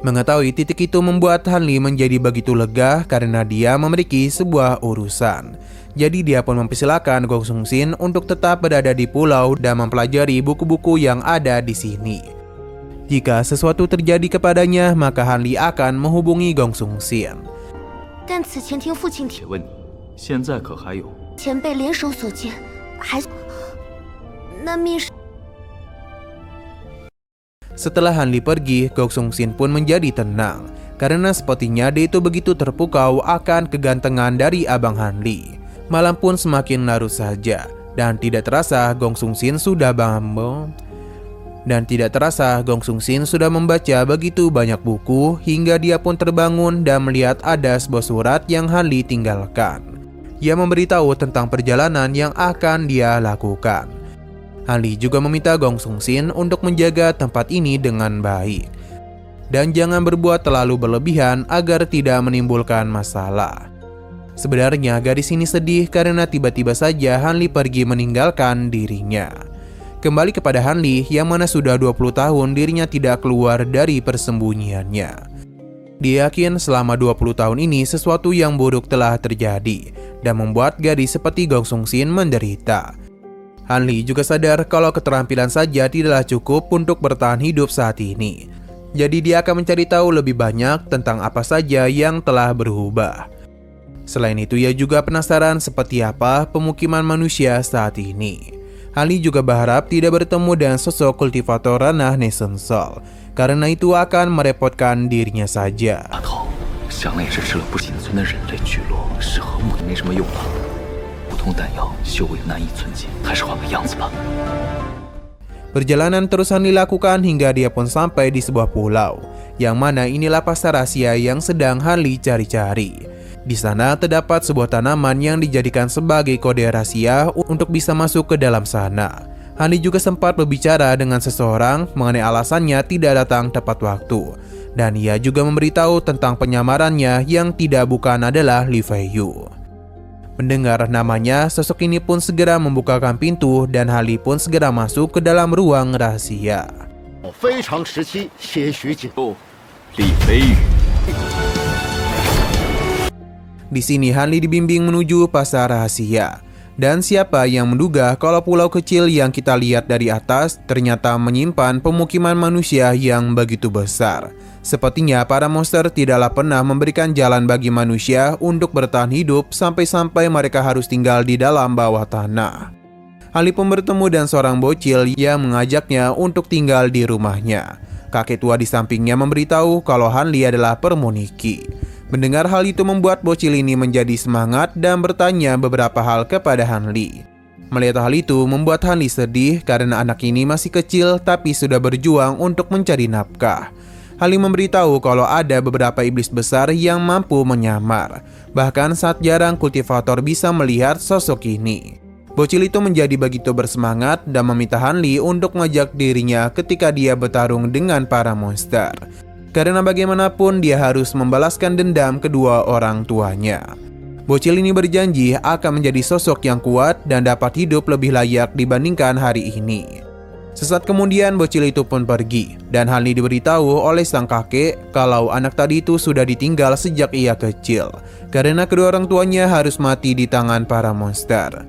Mengetahui titik itu membuat Han Li menjadi begitu lega karena dia memiliki sebuah urusan. Jadi dia pun mempersilahkan Gong Sung-shin untuk tetap berada di pulau dan mempelajari buku-buku yang ada di sini. Jika sesuatu terjadi kepadanya, maka Han Li akan menghubungi Gong Sung-shin. 但此前听父亲且问你，现在可还有？前辈联手所见，还那密室。 Setelah Han Li pergi, Gong Sung-shin pun menjadi tenang karena sepertinya dia itu begitu terpukau akan kegantengan dari abang Han Li. Malam pun semakin larut saja dan tidak terasa Gong Sung-shin sudah membaca begitu banyak buku hingga dia pun terbangun dan melihat ada sebuah surat yang Han Li tinggalkan. Ia memberitahu tentang perjalanan yang akan dia lakukan. Han Li juga meminta Gong Sung-shin untuk menjaga tempat ini dengan baik dan jangan berbuat terlalu berlebihan agar tidak menimbulkan masalah. Sebenarnya gadis ini sedih karena tiba-tiba saja Han Li pergi meninggalkan dirinya. Kembali kepada Han Li yang mana sudah 20 tahun dirinya tidak keluar dari persembunyiannya. Dia yakin selama 20 tahun ini sesuatu yang buruk telah terjadi dan membuat gadis seperti Gong Sung-shin menderita. Han Li juga sadar kalau keterampilan saja tidaklah cukup untuk bertahan hidup saat ini. Jadi dia akan mencari tahu lebih banyak tentang apa saja yang telah berubah. Selain itu ia juga penasaran seperti apa pemukiman manusia saat ini. Han Li juga berharap tidak bertemu dengan sosok kultivator ranah Nation Soul, karena itu akan merepotkan dirinya saja. 大头，想来也是吃了不仅存的人类聚落是和睦没什么用了。 弹药修为难以存进，还是换个样子吧。 Perjalanan terus Han Li lakukan hingga dia pun sampai di sebuah pulau, yang mana inilah pasar rahasia yang sedang Han Li cari-cari. Di sana terdapat sebuah tanaman yang dijadikan sebagai kode rahasia untuk bisa masuk ke dalam sana. Han Li juga sempat berbicara dengan seseorang mengenai alasannya tidak datang tepat waktu. Dan ia juga memberitahu tentang penyamarannya yang tidak bukan adalah Li Feiyu. Mendengar namanya, sosok ini pun segera membukakan pintu dan Han Li pun segera masuk ke dalam ruang rahasia. 非常时期些许紧。 李飞宇。 Di sini Han Li dibimbing menuju pasar rahasia. Dan siapa yang menduga kalau pulau kecil yang kita lihat dari atas ternyata menyimpan pemukiman manusia yang begitu besar. Sepertinya para monster tidaklah pernah memberikan jalan bagi manusia untuk bertahan hidup sampai-sampai mereka harus tinggal di dalam bawah tanah. Han Li pun bertemu dengan seorang bocil yang mengajaknya untuk tinggal di rumahnya. Kakek tua di sampingnya memberitahu kalau Han Li adalah permoniki. Mendengar hal itu membuat bocil ini menjadi semangat dan bertanya beberapa hal kepada Han Li. Melihat hal itu membuat Han Li sedih karena anak ini masih kecil tapi sudah berjuang untuk mencari nafkah. Han Li memberitahu kalau ada beberapa iblis besar yang mampu menyamar. Bahkan saat jarang kultivator bisa melihat sosok ini. Bocil itu menjadi begitu bersemangat dan meminta Han Li untuk mengajak dirinya ketika dia bertarung dengan para monster. Karena bagaimanapun dia harus membalaskan dendam kedua orang tuanya. Bocil ini berjanji akan menjadi sosok yang kuat dan dapat hidup lebih layak dibandingkan hari ini. Sesaat kemudian bocil itu pun pergi dan Han Li diberitahu oleh sang kakek kalau anak tadi itu sudah ditinggal sejak ia kecil. Karena kedua orang tuanya harus mati di tangan para monster.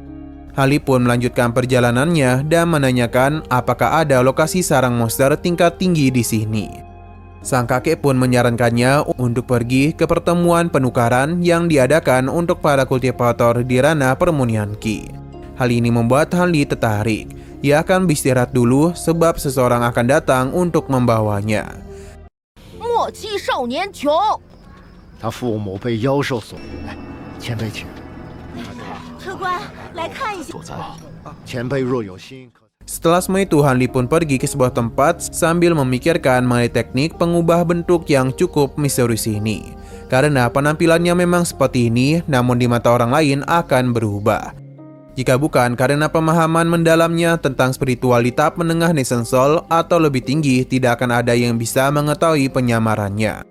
Han Li pun melanjutkan perjalanannya dan menanyakan apakah ada lokasi sarang monster tingkat tinggi di sini. Sang kakek pun menyarankannya untuk pergi ke pertemuan penukaran yang diadakan untuk para kultivator di ranah permunian Qi. Hal ini membuat Han Li tertarik. Ia akan beristirahat dulu sebab seseorang akan datang untuk membawanya. 末期少年穷，他父母被妖兽所害，前辈请。客官来看一下。所在。前辈若有心，可 Setelah semua itu, Han Li pun pergi ke sebuah tempat sambil memikirkan mengenai teknik pengubah bentuk yang cukup misterius ini. Karena penampilannya memang seperti ini, namun di mata orang lain akan berubah. Jika bukan karena pemahaman mendalamnya tentang spiritualitas menengah Nation Soul atau lebih tinggi, tidak akan ada yang bisa mengetahui penyamarannya.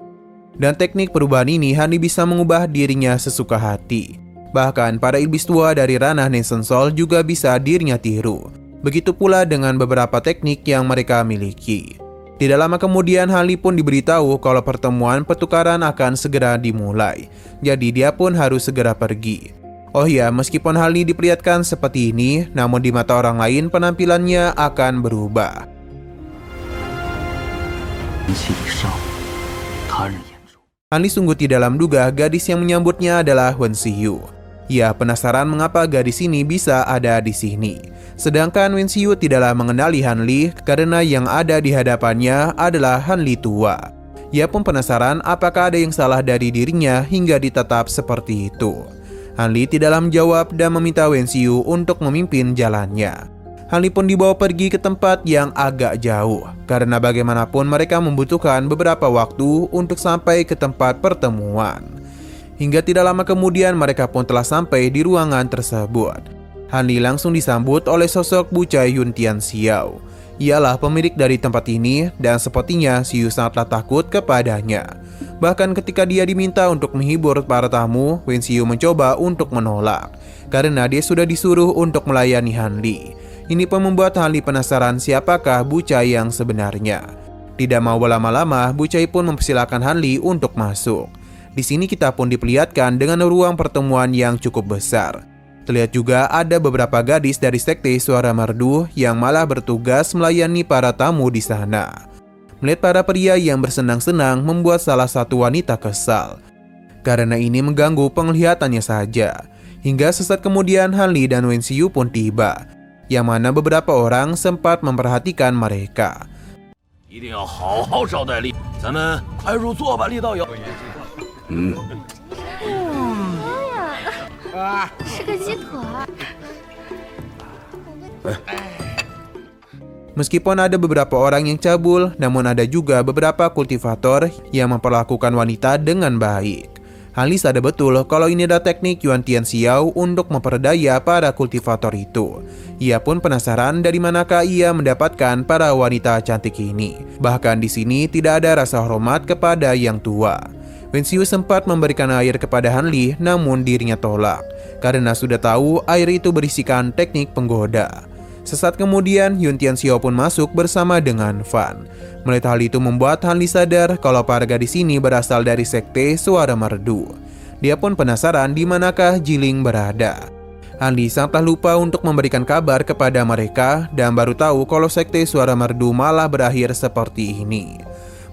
Dan teknik perubahan ini, Han Li bisa mengubah dirinya sesuka hati. Bahkan para iblis tua dari ranah Nation Soul juga bisa dirinya tiru. Begitu pula dengan beberapa teknik yang mereka miliki. Tidak lama kemudian Han Li pun diberitahu kalau pertemuan pertukaran akan segera dimulai. Jadi dia pun harus segera pergi. Oh ya, meskipun Han Li diperlihatkan seperti ini, namun di mata orang lain penampilannya akan berubah. Han Li sungguh tidak menduga gadis yang menyambutnya adalah Wen Xiyu. Ia penasaran mengapa gadis ini bisa ada di sini. Sedangkan Wen Xiyu tidaklah mengenali Han Li karena yang ada di hadapannya adalah Han Li tua. Ia pun penasaran apakah ada yang salah dari dirinya hingga ditetap seperti itu. Han Li tidaklah menjawab dan meminta Wen Xiyu untuk memimpin jalannya. Han Li pun dibawa pergi ke tempat yang agak jauh karena bagaimanapun mereka membutuhkan beberapa waktu untuk sampai ke tempat pertemuan. Hingga tidak lama kemudian mereka pun telah sampai di ruangan tersebut. Han Li langsung disambut oleh sosok Bucai Yun Tian Xiao. Ialah pemilik dari tempat ini dan sepertinya Xiu sangatlah takut kepadanya. Bahkan ketika dia diminta untuk menghibur para tamu, Wen Xiu mencoba untuk menolak karena dia sudah disuruh untuk melayani Han Li. Ini pun membuat Han Li penasaran siapakah Bucai yang sebenarnya. Tidak mau berlama-lama, Bucai pun mempersilahkan Han Li untuk masuk. Di sini kita pun diperlihatkan dengan ruang pertemuan yang cukup besar. Terlihat juga ada beberapa gadis dari sekte Suara Merdu yang malah bertugas melayani para tamu di sana. Melihat para pria yang bersenang-senang membuat salah satu wanita kesal. Karena ini mengganggu penglihatannya saja. Hingga sesaat kemudian Han Li dan Wen Xiyu pun tiba. Yang mana beberapa orang sempat memperhatikan mereka. 一定要好好招待力，咱们快入座吧，力道友。是个鸡腿儿。 Meskipun ada beberapa orang yang cabul, namun ada juga beberapa kultivator yang memperlakukan wanita dengan baik. Han Li sadar betul kalau ini adalah teknik Yuan Tianxiao untuk memperdaya para kultivator itu. Ia pun penasaran dari manakah ia mendapatkan para wanita cantik ini. Bahkan di sini tidak ada rasa hormat kepada yang tua. Wen Xiu sempat memberikan air kepada Han Li, namun dirinya tolak karena sudah tahu air itu berisikan teknik penggoda. Sesaat kemudian, Yuan Tianxiao pun masuk bersama dengan Fan. Melihat hal itu membuat Han Li sadar kalau para gadis ini berasal dari sekte Suara Merdu. Dia pun penasaran di manakah Jiling berada. Han Li sangatlah lupa untuk memberikan kabar kepada mereka dan baru tahu kalau sekte Suara Merdu malah berakhir seperti ini.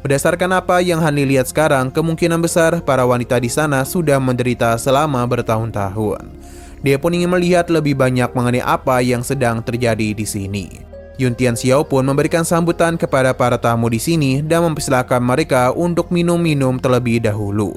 Berdasarkan apa yang Han Li lihat sekarang, kemungkinan besar para wanita di sana sudah menderita selama bertahun-tahun. Dia pun ingin melihat lebih banyak mengenai apa yang sedang terjadi di sini. Yuan Tianxiao pun memberikan sambutan kepada para tamu di sini dan mempersilahkan mereka untuk minum-minum terlebih dahulu.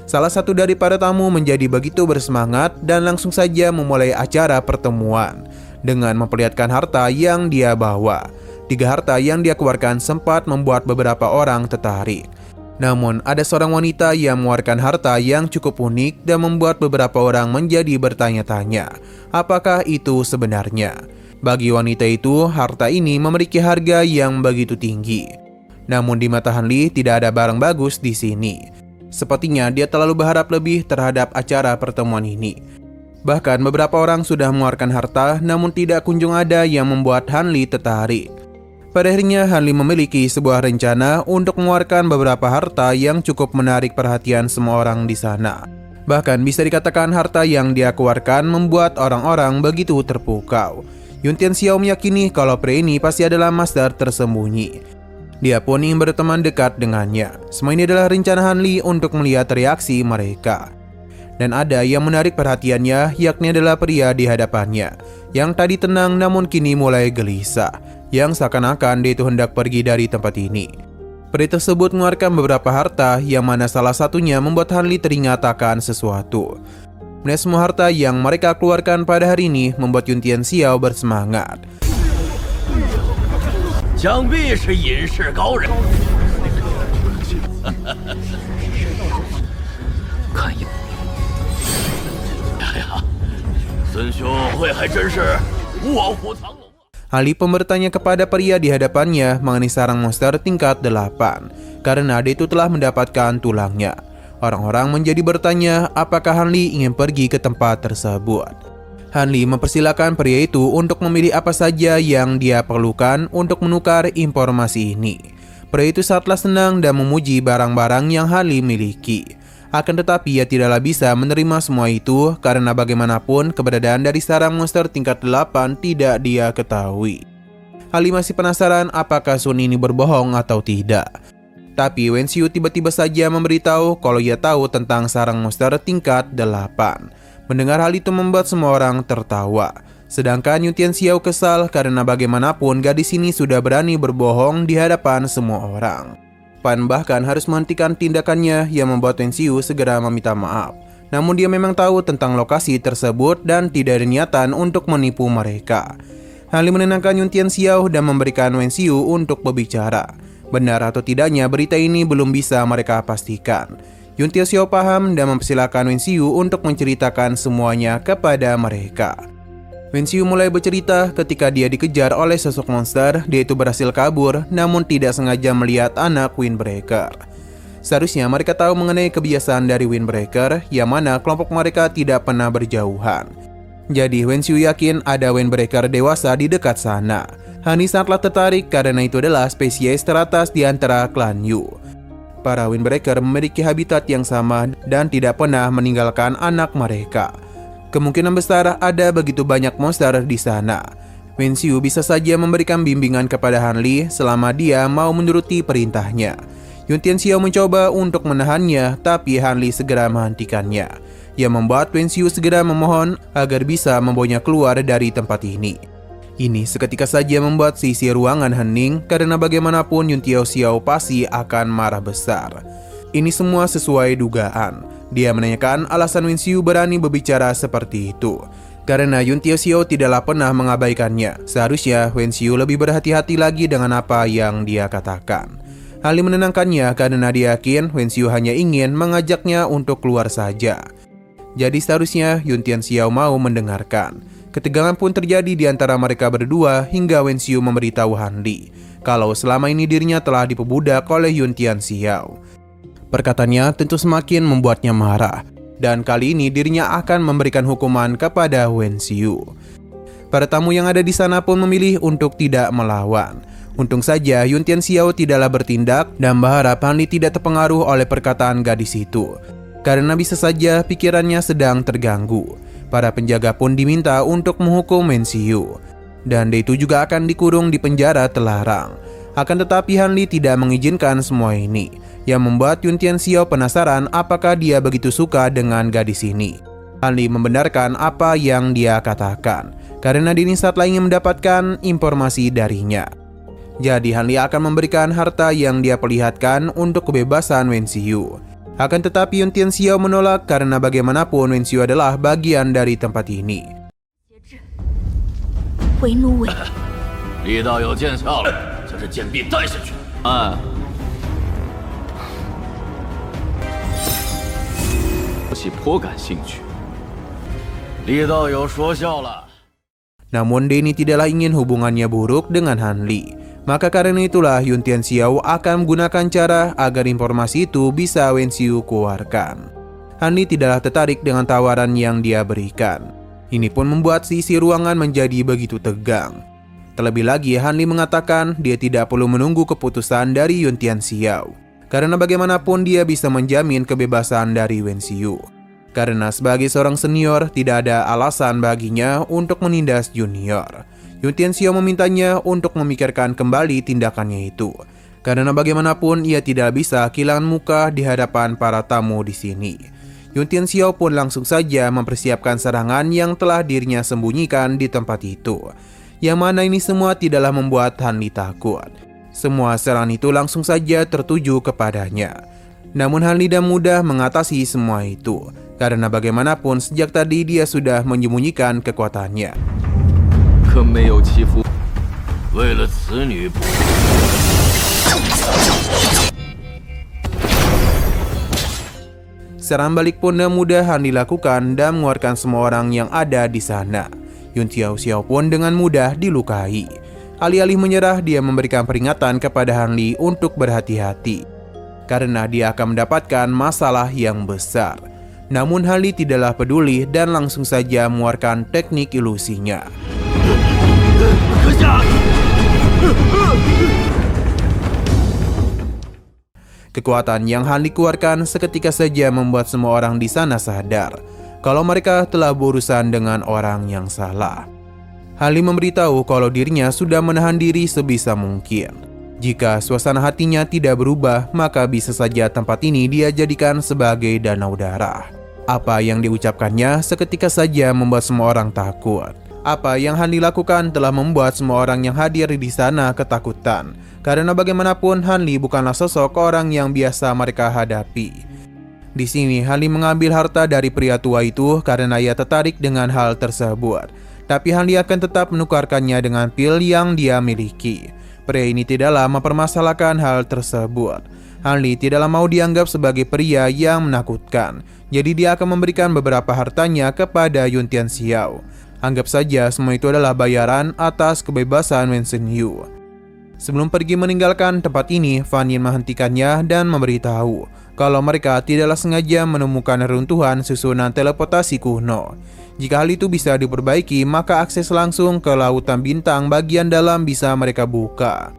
Salah satu dari para tamu menjadi begitu bersemangat dan langsung saja memulai acara pertemuan dengan memperlihatkan harta yang dia bawa. 3 harta yang dia keluarkan sempat membuat beberapa orang tertarik. Namun, ada seorang wanita yang mengeluarkan harta yang cukup unik dan membuat beberapa orang menjadi bertanya-tanya, apakah itu sebenarnya? Bagi wanita itu, harta ini memiliki harga yang begitu tinggi. Namun di mata Han Li tidak ada barang bagus di sini. Sepertinya dia terlalu berharap lebih terhadap acara pertemuan ini. Bahkan beberapa orang sudah mengeluarkan harta, namun tidak kunjung ada yang membuat Han Li tertarik. Pada akhirnya Han Li memiliki sebuah rencana untuk mengeluarkan beberapa harta yang cukup menarik perhatian semua orang di sana. Bahkan bisa dikatakan harta yang dia keluarkan membuat orang-orang begitu terpukau. Yuan Tianxiao meyakini kalau pria ini pasti adalah master tersembunyi. Dia pun ingin berteman dekat dengannya. Semua ini adalah rencana Han Li untuk melihat reaksi mereka. Dan ada yang menarik perhatiannya, yakni adalah pria di hadapannya, yang tadi tenang namun kini mulai gelisah, yang seakan-akan dia itu hendak pergi dari tempat ini. Pria tersebut mengeluarkan beberapa harta, yang mana salah satunya membuat Han Li teringat akan sesuatu. Melihat semua harta yang mereka keluarkan pada hari ini membuat Yuan Tianxiao bersemangat. 想必是隐士高人。看一眼，哎呀，孙兄会还真是卧虎藏龙。 Han Li pun bertanya kepada pria di hadapannya mengenai sarang monster tingkat 8, karena dia itu telah mendapatkan tulangnya. Orang-orang menjadi bertanya apakah Han Li ingin pergi ke tempat tersebut. Han Li mempersilahkan pria itu untuk memilih apa saja yang dia perlukan untuk menukar informasi ini. Pria itu sangatlah senang dan memuji barang-barang yang Han Li miliki. Akan tetapi ia tidaklah bisa menerima semua itu karena bagaimanapun keberadaan dari sarang monster tingkat 8 tidak dia ketahui. Han Li masih penasaran apakah Sun ini berbohong atau tidak. Tapi Wen Xiu tiba-tiba saja memberitahu kalau ia tahu tentang sarang monster tingkat 8. Mendengar hal itu membuat semua orang tertawa. Sedangkan Yuan Tianxiao kesal karena bagaimanapun gadis ini sudah berani berbohong di hadapan semua orang. Pan bahkan harus menghentikan tindakannya yang membuat Wen Xiu segera meminta maaf. Namun dia memang tahu tentang lokasi tersebut dan tidak ada niatan untuk menipu mereka. Han Li menenangkan Yuan Tianxiao dan memberikan Wen Xiu untuk berbicara. Benar atau tidaknya berita ini belum bisa mereka pastikan. Yuan Tianxiao paham dan mempersilahkan Wen Xiu untuk menceritakan semuanya kepada mereka. Wen Xiu mulai bercerita ketika dia dikejar oleh sosok monster, dia itu berhasil kabur namun tidak sengaja melihat anak Windbreaker. Seharusnya mereka tahu mengenai kebiasaan dari Windbreaker, yang mana kelompok mereka tidak pernah berjauhan. Jadi Wen Xiu yakin ada Windbreaker dewasa di dekat sana. Han Li sangatlah tertarik karena itu adalah spesies teratas di antara klan Yu. Para Windbreaker memiliki habitat yang sama dan tidak pernah meninggalkan anak mereka. Kemungkinan besar ada begitu banyak monster di sana. Wen Xiu bisa saja memberikan bimbingan kepada Han Li selama dia mau menuruti perintahnya. Yuan Tianxiao mencoba untuk menahannya, tapi Han Li segera menghentikannya. Ia membuat Wen Xiu segera memohon agar bisa membawanya keluar dari tempat ini. Ini seketika saja membuat sisi ruangan hening karena bagaimanapun Yuan Tianxiao pasti akan marah besar. Ini semua sesuai dugaan. Dia menanyakan alasan Wen Xiu berani berbicara seperti itu. Karena Yuan Tianxiao tidaklah pernah mengabaikannya. Seharusnya Wen Xiu lebih berhati-hati lagi dengan apa yang dia katakan. Han Li menenangkannya karena dia yakin Wen Xiu hanya ingin mengajaknya untuk keluar saja. Jadi seharusnya Yun Tianxiao mau mendengarkan. Ketegangan pun terjadi di antara mereka berdua hingga Wen Xiu memberitahu Han Li kalau selama ini dirinya telah diperbudak oleh Yun Tianxiao. Perkataannya tentu semakin membuatnya marah, dan kali ini dirinya akan memberikan hukuman kepada Wen Xiu. Para tamu yang ada di sana pun memilih untuk tidak melawan. Untung saja Yun Tianxiao tidaklah bertindak dan berharap Han Li tidak terpengaruh oleh perkataan gadis itu, karena bisa saja pikirannya sedang terganggu. Para penjaga pun diminta untuk menghukum Wen Xiu, dan dia itu juga akan dikurung di penjara terlarang. Akan tetapi Han Li tidak mengizinkan semua ini, yang membuat Yun Tianxiao penasaran apakah dia begitu suka dengan gadis ini. Han Li membenarkan apa yang dia katakan, karena dirinya saat lain ingin mendapatkan informasi darinya. Jadi Han Li akan memberikan harta yang dia perlihatkan untuk kebebasan Wen Xiu. Akan tetapi Yun Tianxiao menolak karena bagaimanapun Wen Xiu adalah bagian dari tempat ini. 为奴为李道友见笑了，将这贱婢带下去。其颇感兴趣。李道友说笑了。 Namun Denny tidaklah ingin hubungannya buruk dengan Han Li. Maka karena itulah Yun Tianxiao akan menggunakan cara agar informasi itu bisa Wen Xiu keluarkan. Han Li tidaklah tertarik dengan tawaran yang dia berikan. Ini pun membuat sisi ruangan menjadi begitu tegang. Terlebih lagi Han Li mengatakan dia tidak perlu menunggu keputusan dari Yun Tianxiao, karena bagaimanapun dia bisa menjamin kebebasan dari Wen Xiu. Karena sebagai seorang senior tidak ada alasan baginya untuk menindas junior. Yun Tianxiao memintanya untuk memikirkan kembali tindakannya itu, karena bagaimanapun ia tidak bisa kehilangan muka di hadapan para tamu di sini. Yun Tianxiao pun langsung saja mempersiapkan serangan yang telah dirinya sembunyikan di tempat itu, yang mana ini semua tidaklah membuat Han Li takut. Semua serangan itu langsung saja tertuju kepadanya. Namun Han Li dan mudah mengatasi semua itu, karena bagaimanapun sejak tadi dia sudah menyembunyikan kekuatannya. 可没有欺负，为了此女不。Serangan balik pun dengan mudah Han dilakukan dan mengeluarkan semua orang yang ada di sana. Yun Tianxiao pun dengan mudah dilukai. Alih-alih menyerah, dia memberikan peringatan kepada Han Li untuk berhati-hati, karena dia akan mendapatkan masalah yang besar. Namun Han Li tidaklah peduli dan langsung saja mengeluarkan teknik ilusinya. Kekuatan yang Han Li keluarkan seketika saja membuat semua orang di sana sadar kalau mereka telah berurusan dengan orang yang salah. Han Li memberitahu kalau dirinya sudah menahan diri sebisa mungkin. Jika suasana hatinya tidak berubah, maka bisa saja tempat ini dia jadikan sebagai danau darah. Apa yang diucapkannya seketika saja membuat semua orang takut. Apa yang Han Li lakukan telah membuat semua orang yang hadir di sana ketakutan, karena bagaimanapun Han Li bukanlah sosok orang yang biasa mereka hadapi. Di sini Han Li mengambil harta dari pria tua itu karena ia tertarik dengan hal tersebut. Tapi Han Li akan tetap menukarkannya dengan pil yang dia miliki. Pria ini tidaklah mempermasalahkan hal tersebut. Han Li tidaklah mau dianggap sebagai pria yang menakutkan. Jadi dia akan memberikan beberapa hartanya kepada Yun Tianxiao. Anggap saja semua itu adalah bayaran atas kebebasan Wen Xiu. Sebelum pergi meninggalkan tempat ini, Fan Yin menghentikannya dan memberitahu kalau mereka tidaklah sengaja menemukan reruntuhan susunan teleportasi kuno. Jika hal itu bisa diperbaiki, maka akses langsung ke lautan bintang bagian dalam bisa mereka buka.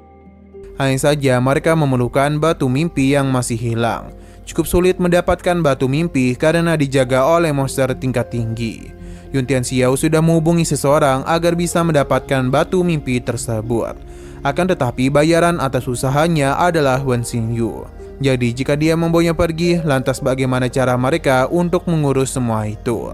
Hanya saja mereka memerlukan batu mimpi yang masih hilang. Cukup sulit mendapatkan batu mimpi karena dijaga oleh monster tingkat tinggi. Yun Tianxiao sudah menghubungi seseorang agar bisa mendapatkan batu mimpi tersebut. Akan tetapi bayaran atas usahanya adalah Wen Xiu. Jadi jika dia membawanya pergi, lantas bagaimana cara mereka untuk mengurus semua itu?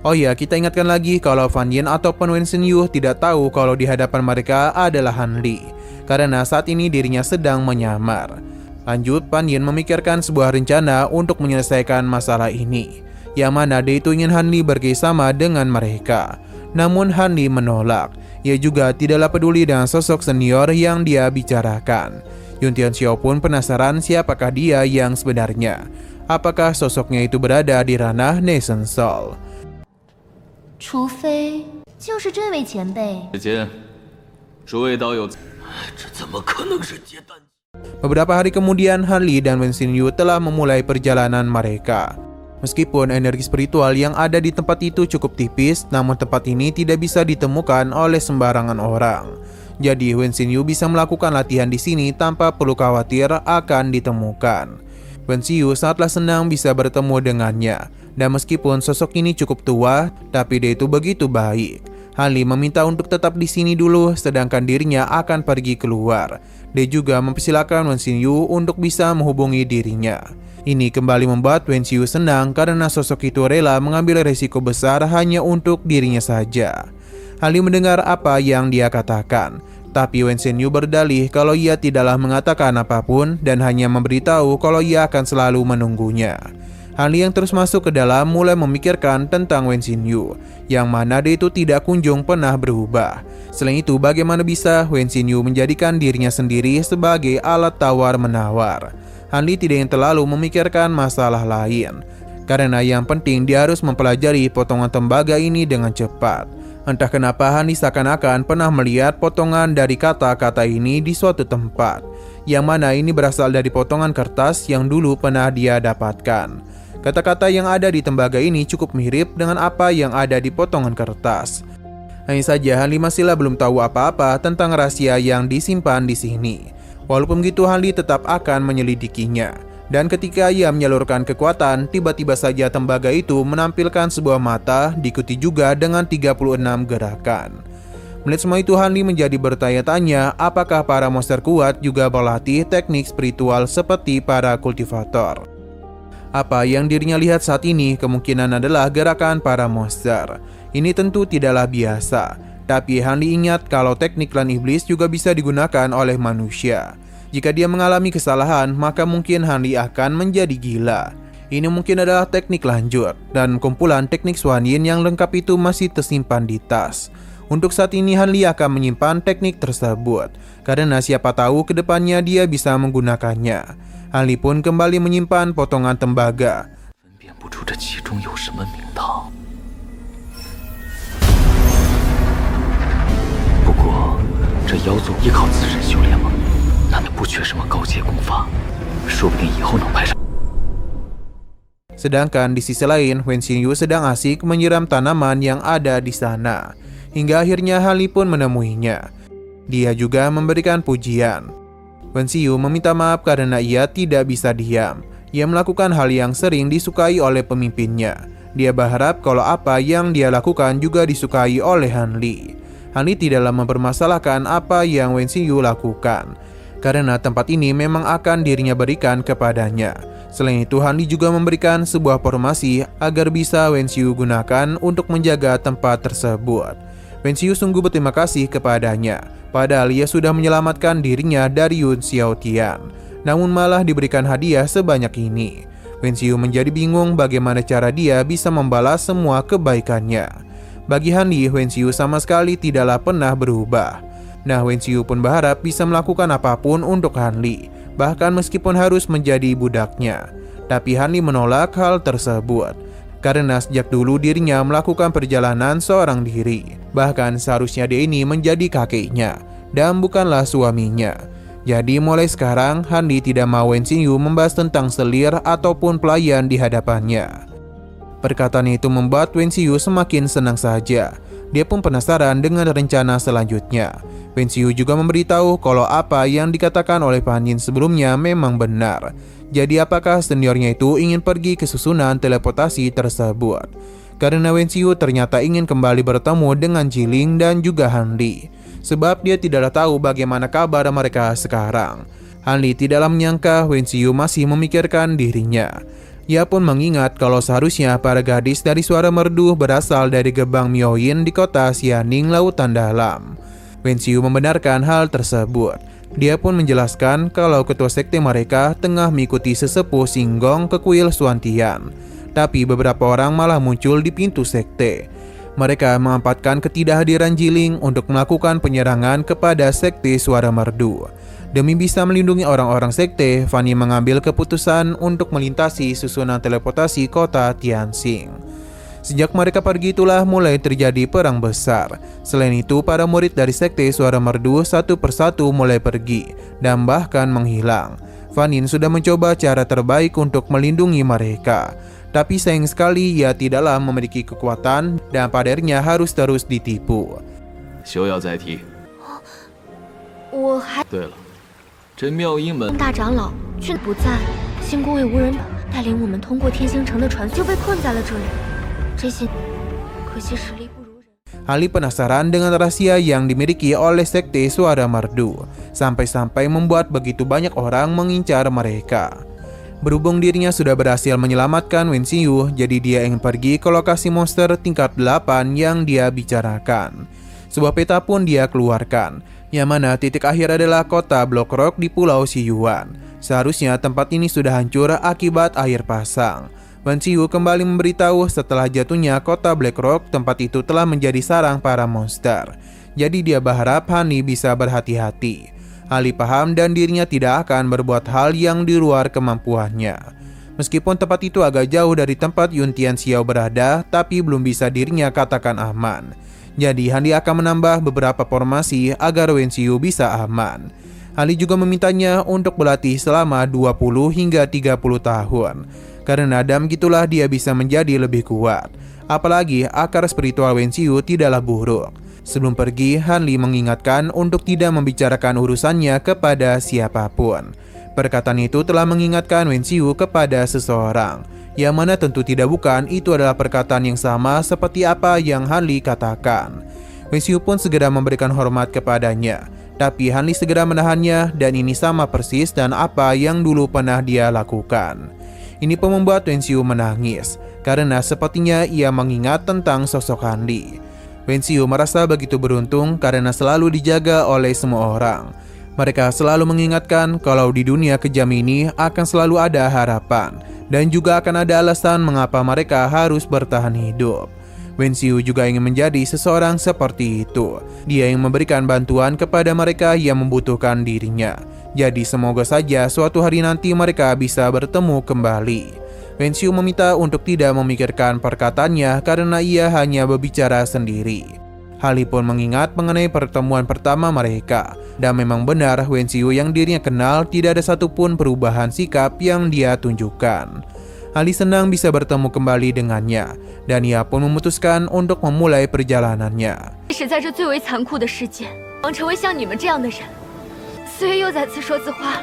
Oh ya, kita ingatkan lagi kalau Fan Yin ataupun Wen Xiu tidak tahu kalau di hadapan mereka adalah Han Li, karena saat ini dirinya sedang menyamar. Lanjut, Fan Yin memikirkan sebuah rencana untuk menyelesaikan masalah ini, yang mana dia itu ingin Han Li bekerjasama dengan mereka. Namun Han Li menolak. Ia juga tidaklah peduli dengan sosok senior yang dia bicarakan. Yun Tianxiao pun penasaran siapakah dia yang sebenarnya. Apakah sosoknya itu berada di ranah Nation Soul? 除非就是这位前辈。只见诸位道友，这怎么可能是结丹？ Beberapa hari kemudian, Han Li dan Wen Xinyu telah memulai perjalanan mereka. Meskipun energi spiritual yang ada di tempat itu cukup tipis, namun tempat ini tidak bisa ditemukan oleh sembarangan orang. Jadi Wen Xinyu bisa melakukan latihan di sini tanpa perlu khawatir akan ditemukan. Wen Xinyu sangatlah senang bisa bertemu dengannya. Dan meskipun sosok ini cukup tua, tapi dia itu begitu baik. Han Li meminta untuk tetap di sini dulu, sedangkan dirinya akan pergi keluar. Dia juga mempersilahkan Wen Xinyu untuk bisa menghubungi dirinya. Ini kembali membuat Wen Xinyu senang karena sosok itu rela mengambil resiko besar hanya untuk dirinya saja. Han Li mendengar apa yang dia katakan, tapi Wen Xinyu berdalih kalau ia tidaklah mengatakan apapun dan hanya memberitahu kalau ia akan selalu menunggunya. Han Li yang terus masuk ke dalam mulai memikirkan tentang Wen Xinyu, yang mana dia itu tidak kunjung pernah berubah. Selain itu, bagaimana bisa Wen Xinyu menjadikan dirinya sendiri sebagai alat tawar-menawar? Han Li tidak ingin terlalu memikirkan masalah lain, karena yang penting dia harus mempelajari potongan tembaga ini dengan cepat. Entah kenapa Han Li seakan-akan pernah melihat potongan dari kata-kata ini di suatu tempat, yang mana ini berasal dari potongan kertas yang dulu pernah dia dapatkan. Kata-kata yang ada di tembaga ini cukup mirip dengan apa yang ada di potongan kertas. Hanya saja Han Li masihlah belum tahu apa-apa tentang rahasia yang disimpan di sini. Walaupun begitu, Han Li tetap akan menyelidikinya. Dan ketika ia menyalurkan kekuatan, tiba-tiba saja tembaga itu menampilkan sebuah mata, diikuti juga dengan 36 gerakan. Melihat semua itu, Han Li menjadi bertanya-tanya apakah para monster kuat juga berlatih teknik spiritual seperti para kultivator. Apa yang dirinya lihat saat ini kemungkinan adalah gerakan para monster. Ini tentu tidaklah biasa, tapi Han Li ingat kalau teknik klan iblis juga bisa digunakan oleh manusia. Jika dia mengalami kesalahan, maka mungkin Han Li akan menjadi gila. Ini mungkin adalah teknik lanjut, dan kumpulan teknik Xuan Yin yang lengkap itu masih tersimpan di tas. Untuk saat ini Han Li akan menyimpan teknik tersebut, karena siapa tahu kedepannya dia bisa menggunakannya. Han Li pun kembali menyimpan potongan tembaga. 分辨不出这其中有什么名堂。不过，这妖族依靠自身修炼吗？难道不缺什么高阶功法？说不定以后能派上。 Sedangkan di sisi lain, Wen Xinyu sedang asik menyiram tanaman yang ada di sana. Hingga akhirnya Han Li pun menemuinya. Dia juga memberikan pujian. Wen Xinyu meminta maaf karena ia tidak bisa diam. Ia melakukan hal yang sering disukai oleh pemimpinnya. Dia berharap kalau apa yang dia lakukan juga disukai oleh Han Li. Han Li tidaklah mempermasalahkan apa yang Wen Xinyu lakukan, karena tempat ini memang akan dirinya berikan kepadanya. Selain itu, Han Li juga memberikan sebuah formasi agar bisa Wen Xinyu gunakan untuk menjaga tempat tersebut. Wen Xinyu sungguh berterima kasih kepadanya, padahal ia sudah menyelamatkan dirinya dari Yun Xiaotian, namun malah diberikan hadiah sebanyak ini. Wen Xinyu menjadi bingung bagaimana cara dia bisa membalas semua kebaikannya. Bagi Han Li, Wen Xinyu sama sekali tidaklah pernah berubah. Nah, Wen Xinyu pun berharap bisa melakukan apapun untuk Han Li, bahkan meskipun harus menjadi budaknya. Tapi Han Li menolak hal tersebut, karena sejak dulu dirinya melakukan perjalanan seorang diri. Bahkan seharusnya dia ini menjadi kakeknya, dan bukanlah suaminya. Jadi mulai sekarang, Han Li tidak mau Wen Xinyu membahas tentang selir ataupun pelayan di hadapannya. Perkataan itu membuat Wen Xinyu semakin senang saja. Dia pun penasaran dengan rencana selanjutnya. Wen Xinyu juga memberitahu kalau apa yang dikatakan oleh Pan Yin sebelumnya memang benar. Jadi apakah seniornya itu ingin pergi ke susunan teleportasi tersebut? Karena Wen Xinyu ternyata ingin kembali bertemu dengan Jiling dan juga Han Li, sebab dia tidaklah tahu bagaimana kabar mereka sekarang. Han Li tidaklah menyangka Wen Xinyu masih memikirkan dirinya. Ia pun mengingat kalau seharusnya para gadis dari suara merdu berasal dari gerbang Miaoyin di kota Xianing Lautan Dalam. Wen Xinyu membenarkan hal tersebut. Dia pun menjelaskan kalau ketua sekte mereka tengah mengikuti sesepuh Xinggong ke kuil Xuantian. Tapi beberapa orang malah muncul di pintu sekte. Mereka memanfaatkan ketidakhadiran Jiling untuk melakukan penyerangan kepada sekte suara merdu. Demi bisa melindungi orang-orang sekte, Fanny mengambil keputusan untuk melintasi susunan teleportasi kota Tianxing. Sejak mereka pergi itulah mulai terjadi perang besar. Selain itu, para murid dari sekte Suara Merdu satu persatu mulai pergi dan bahkan menghilang. Fanny sudah mencoba cara terbaik untuk melindungi mereka, tapi sayang sekali ia tidaklah memiliki kekuatan dan padernya harus terus ditipu. 休要再提。我还对了，这妙音门大长老却不在，新宫卫无人岛带领我们通过天星城的船就被困在了这里。这些可惜实力不如人。 Ali penasaran dengan rahasia yang dimiliki oleh sekte Suara Merdu, sampai-sampai membuat begitu banyak orang mengincar mereka. Berhubung dirinya sudah berhasil menyelamatkan Wen Xiyu, jadi dia ingin pergi ke lokasi monster tingkat 8 yang dia bicarakan. Sebuah peta pun dia keluarkan, yang mana titik akhir adalah kota Block Rock di Pulau Xiyuan. Seharusnya tempat ini sudah hancur akibat air pasang. Wen Xiyu kembali memberitahu setelah jatuhnya kota Black Rock, tempat itu telah menjadi sarang para monster. Jadi dia berharap Hani bisa berhati-hati. Ali paham dan dirinya tidak akan berbuat hal yang di luar kemampuannya. Meskipun tempat itu agak jauh dari tempat Yun Tianxiao berada, tapi belum bisa dirinya katakan aman. Jadi Hani akan menambah beberapa formasi agar Wen Xiyu bisa aman. Ali juga memintanya untuk berlatih selama 20 hingga 30 tahun. Karena dalam gitulah dia bisa menjadi lebih kuat. Apalagi akar spiritual Wen Xiyu tidaklah buruk. Sebelum pergi, Han Li mengingatkan untuk tidak membicarakan urusannya kepada siapapun. Perkataan itu telah mengingatkan Wen Xiyu kepada seseorang, yang mana tentu tidak bukan itu adalah perkataan yang sama seperti apa yang Han Li katakan. Wen Xiyu pun segera memberikan hormat kepadanya, tapi Han Li segera menahannya dan ini sama persis dan apa yang dulu pernah dia lakukan. Ini pun membuat Wen Xiyu menangis, karena sepertinya ia mengingat tentang sosok Han Li. Wen Xiyu merasa begitu beruntung karena selalu dijaga oleh semua orang. Mereka selalu mengingatkan kalau di dunia kejam ini akan selalu ada harapan dan juga akan ada alasan mengapa mereka harus bertahan hidup. Wen Xiyu juga ingin menjadi seseorang seperti itu. Dia ingin memberikan bantuan kepada mereka yang membutuhkan dirinya. Jadi semoga saja suatu hari nanti mereka bisa bertemu kembali. Wen Xiyu meminta untuk tidak memikirkan perkataannya karena ia hanya berbicara sendiri. Hal ini pun mengingat mengenai pertemuan pertama mereka. Dan memang benar Wen Xiyu yang dirinya kenal tidak ada satupun perubahan sikap yang dia tunjukkan. Ali senang bisa bertemu kembali dengannya, dan ia pun memutuskan untuk memulai perjalanannya. 是在这最为残酷的世界，成为像你们这样的人。岁月又再次说字话了。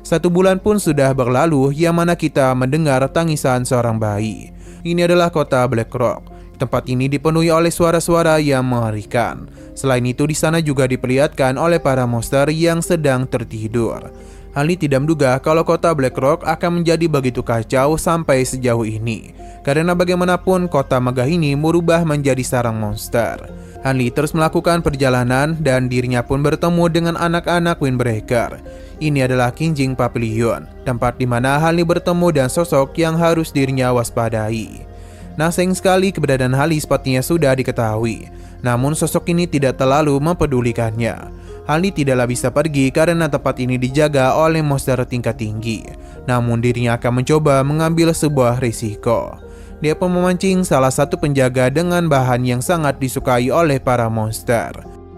1 bulan pun sudah berlalu yang mana kita mendengar tangisan seorang bayi. Ini adalah kota Black Rock. Tempat ini dipenuhi oleh suara-suara yang mengerikan. Selain itu di sana juga diperlihatkan oleh para monster yang sedang tertidur. Ali tidak menduga kalau kota Black Rock akan menjadi begitu kacau sampai sejauh ini. Karena bagaimanapun kota megah ini merubah menjadi sarang monster. Ali terus melakukan perjalanan dan dirinya pun bertemu dengan anak-anak Windbreaker. Ini adalah Qingjing Pavilion, tempat di mana Hani bertemu dan sosok yang harus dirinya waspadai. Nah, sayang sekali keberadaan Hani sepertinya sudah diketahui. Namun sosok ini tidak terlalu mempedulikannya. Hani tidaklah bisa pergi karena tempat ini dijaga oleh monster tingkat tinggi. Namun dirinya akan mencoba mengambil sebuah risiko. Dia pun memancing salah satu penjaga dengan bahan yang sangat disukai oleh para monster.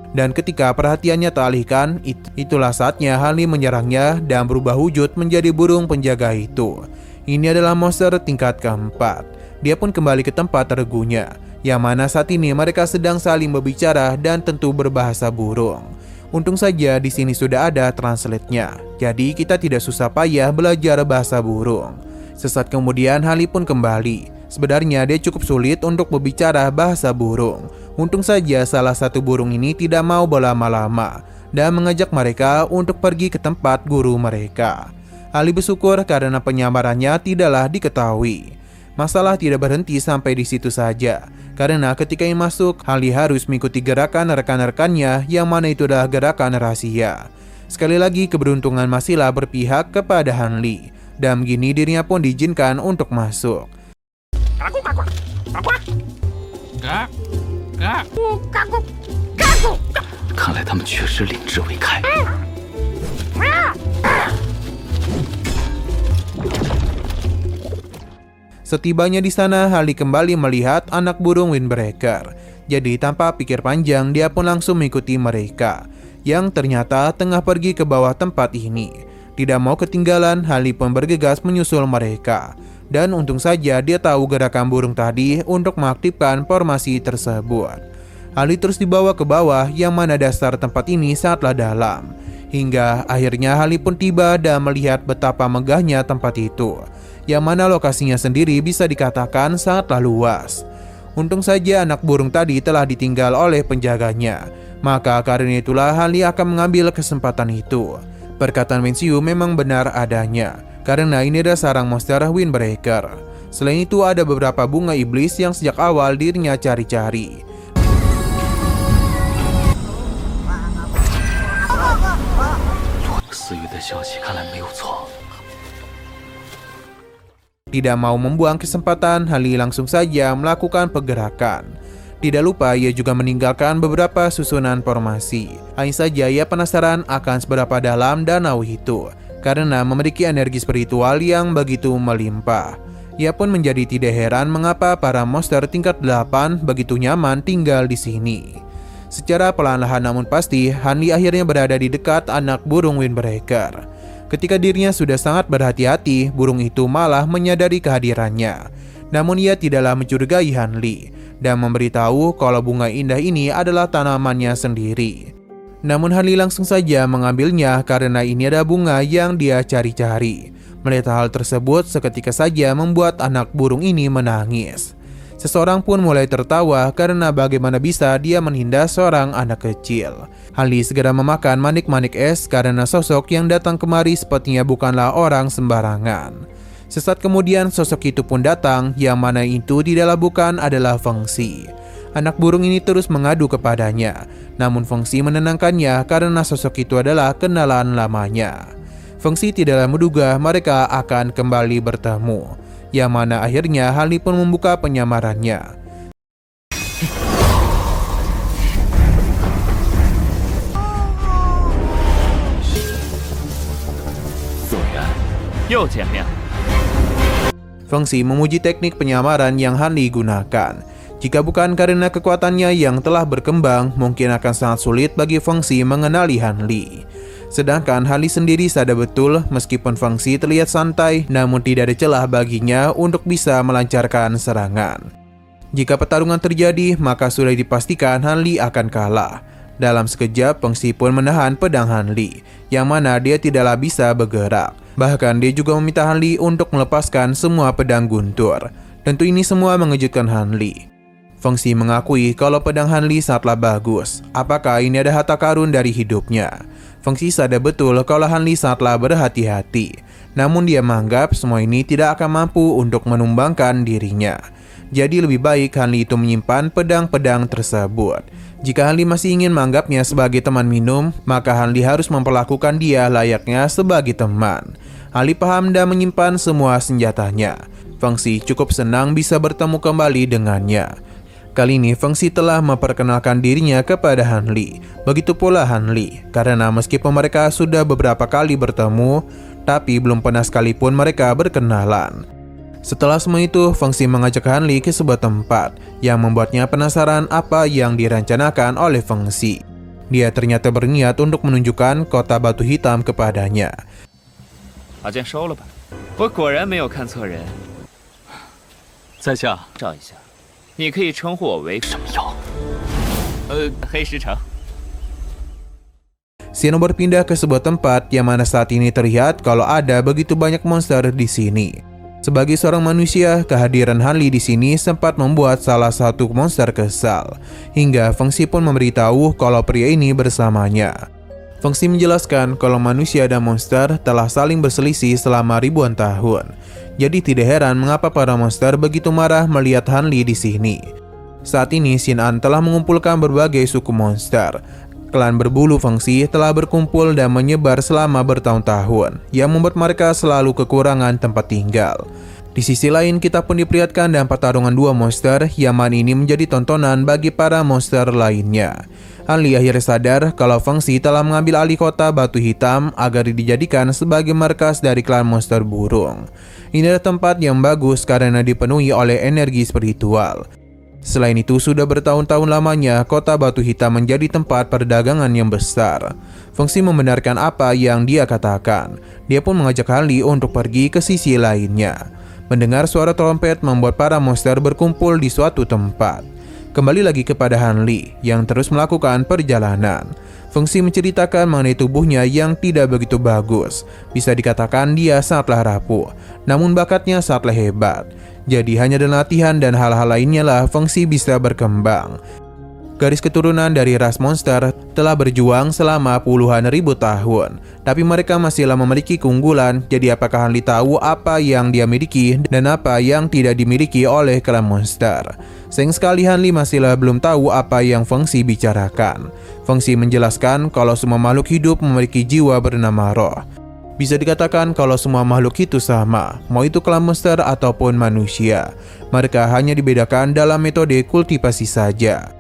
Dan ketika perhatiannya teralihkan, itulah saatnya Hani menyerangnya dan berubah wujud menjadi burung penjaga itu. Ini adalah monster tingkat keempat. Dia pun kembali ke tempat regunya, yang mana saat ini mereka sedang saling berbicara dan tentu berbahasa burung. Untung saja di sini sudah ada translate-nya, jadi kita tidak susah payah belajar bahasa burung. Sesaat kemudian Hani pun kembali. Sebenarnya dia cukup sulit untuk berbicara bahasa burung. Untung saja salah satu burung ini tidak mau berlama-lama dan mengajak mereka untuk pergi ke tempat guru mereka. Ali bersyukur karena penyamarannya tidaklah diketahui. Masalah tidak berhenti sampai di situ saja, karena ketika ingin masuk, Ali harus mengikuti gerakan rekan-rekannya yang mana itu adalah gerakan rahasia. Sekali lagi keberuntungan masihlah berpihak kepada Han Li, dan begini dirinya pun diizinkan untuk masuk. Kak, 看来他们确实领智未开。 Setibanya di sana, Harley kembali melihat anak burung Windbreaker. Jadi tanpa pikir panjang, dia pun langsung mengikuti mereka, yang ternyata tengah pergi ke bawah tempat ini. Tidak mau ketinggalan, Harley pun bergegas menyusul mereka. Dan untung saja dia tahu gerakan burung tadi untuk mengaktifkan formasi tersebut. Harley terus dibawa ke bawah, yang mana dasar tempat ini sangatlah dalam. Hingga akhirnya Harley pun tiba dan melihat betapa megahnya tempat itu, yang mana lokasinya sendiri bisa dikatakan sangatlah luas. Untung saja anak burung tadi telah ditinggal oleh penjaganya. Maka karena itulah Harley akan mengambil kesempatan itu. Perkataan Wenxiu memang benar adanya, karena ini adalah sarang monster Windbreaker. Selain itu ada beberapa bunga iblis yang sejak awal dirinya cari-cari. Tidak mau membuang kesempatan, Harley langsung saja melakukan pergerakan. Tidak lupa ia juga meninggalkan beberapa susunan formasi. Hanya saja ia penasaran akan seberapa dalam danau itu, karena memiliki energi spiritual yang begitu melimpah. Ia pun menjadi tidak heran mengapa para monster tingkat 8 begitu nyaman tinggal di sini. Secara perlahan-lahan namun pasti, Harley akhirnya berada di dekat anak burung Windbreaker. Ketika dirinya sudah sangat berhati-hati, burung itu malah menyadari kehadirannya. Namun ia tidaklah mencurigai Harley dan memberitahu kalau bunga indah ini adalah tanamannya sendiri. Namun Harley langsung saja mengambilnya karena ini adalah bunga yang dia cari-cari. Melihat hal tersebut seketika saja membuat anak burung ini menangis. Seseorang pun mulai tertawa karena bagaimana bisa dia menghindar seorang anak kecil. Harley segera memakan manik-manik es karena sosok yang datang kemari sepertinya bukanlah orang sembarangan. Sesaat kemudian sosok itu pun datang, yang mana itu tidaklah bukan adalah Fengxi. Anak burung ini terus mengadu kepadanya, namun Fengxi menenangkannya karena sosok itu adalah kenalan lamanya. Fengxi tidaklah menduga mereka akan kembali bertemu, yang mana akhirnya Harley pun membuka penyamarannya. Fengxi memuji teknik penyamaran yang Harley gunakan. Jika bukan karena kekuatannya yang telah berkembang, mungkin akan sangat sulit bagi Fengxi mengenali Harley. Sedangkan Harley sendiri sadar betul meskipun Fengxi terlihat santai, namun tidak ada celah baginya untuk bisa melancarkan serangan. Jika pertarungan terjadi, maka sudah dipastikan Harley akan kalah. Dalam sekejap, Fengxi pun menahan pedang Harley, yang mana dia tidaklah bisa bergerak. Bahkan dia juga meminta Harley untuk melepaskan semua pedang guntur. Tentu ini semua mengejutkan Harley. Fengxi mengakui kalau pedang Harley sangatlah bagus. Apakah ini ada harta karun dari hidupnya? Fengxi sadar betul kalau Harley sangatlah berhati-hati. Namun dia menganggap semua ini tidak akan mampu untuk menumbangkan dirinya. Jadi lebih baik Harley itu menyimpan pedang-pedang tersebut. Jika Harley masih ingin menganggapnya sebagai teman minum, maka Harley harus memperlakukan dia layaknya sebagai teman. Harley paham dan menyimpan semua senjatanya. Fengxi cukup senang bisa bertemu kembali dengannya. Kali ini Fengxi telah memperkenalkan dirinya kepada Harley. Begitu pula Harley, karena meskipun mereka sudah beberapa kali bertemu, tapi belum pernah sekalipun mereka berkenalan. Setelah semua itu, Fengxi mengajak Harley ke sebuah tempat yang membuatnya penasaran apa yang dirancanakan oleh Fengxi. Dia ternyata berniat untuk menunjukkan kota batu hitam kepadanya. 把剑收了吧，我果然没有看错人。在下照一下。 你可以称呼我为什么妖？黑石城。 Xeno berpindah ke sebuah tempat yang mana saat ini terlihat kalau ada begitu banyak monster di sini. Sebagai seorang manusia, kehadiran Harley di sini sempat membuat salah satu monster kesal, hingga Fengxi pun memberitahu kalau pria ini bersamanya. Fengxi menjelaskan kalau manusia dan monster telah saling berselisih selama ribuan tahun. Jadi tidak heran mengapa para monster begitu marah melihat Harley di sini. Saat ini Xin'an telah mengumpulkan berbagai suku monster. Klan berbulu Fengxi telah berkumpul dan menyebar selama bertahun-tahun, yang membuat mereka selalu kekurangan tempat tinggal. Di sisi lain, kita pun diperlihatkan dalam pertarungan dua monster yang mana ini menjadi tontonan bagi para monster lainnya. Han Li akhirnya sadar kalau Feng Xi telah mengambil alih kota Batu Hitam agar dijadikan sebagai markas dari klan monster burung. Ini adalah tempat yang bagus karena dipenuhi oleh energi spiritual. Selain itu, sudah bertahun-tahun lamanya kota Batu Hitam menjadi tempat perdagangan yang besar. Feng Xi membenarkan apa yang dia katakan. Dia pun mengajak Han Li untuk pergi ke sisi lainnya. Mendengar suara trompet membuat para monster berkumpul di suatu tempat. Kembali lagi kepada Han Li yang terus melakukan perjalanan. Feng Xi menceritakan mengenai tubuhnya yang tidak begitu bagus. Bisa dikatakan dia sangatlah rapuh, namun bakatnya sangatlah hebat. Jadi hanya dengan latihan dan hal-hal lainnya lah Feng Xi bisa berkembang. Garis keturunan dari ras monster telah berjuang selama puluhan ribu tahun, tapi mereka masihlah memiliki keunggulan. Jadi apakah Han Li tahu apa yang dia miliki dan apa yang tidak dimiliki oleh klan monster? Sayang sekali Han Li masihlah belum tahu apa yang Feng Xi bicarakan. Feng Xi menjelaskan kalau semua makhluk hidup memiliki jiwa bernama roh. Bisa dikatakan kalau semua makhluk itu sama, mau itu klan monster ataupun manusia. Mereka hanya dibedakan dalam metode kultivasi saja.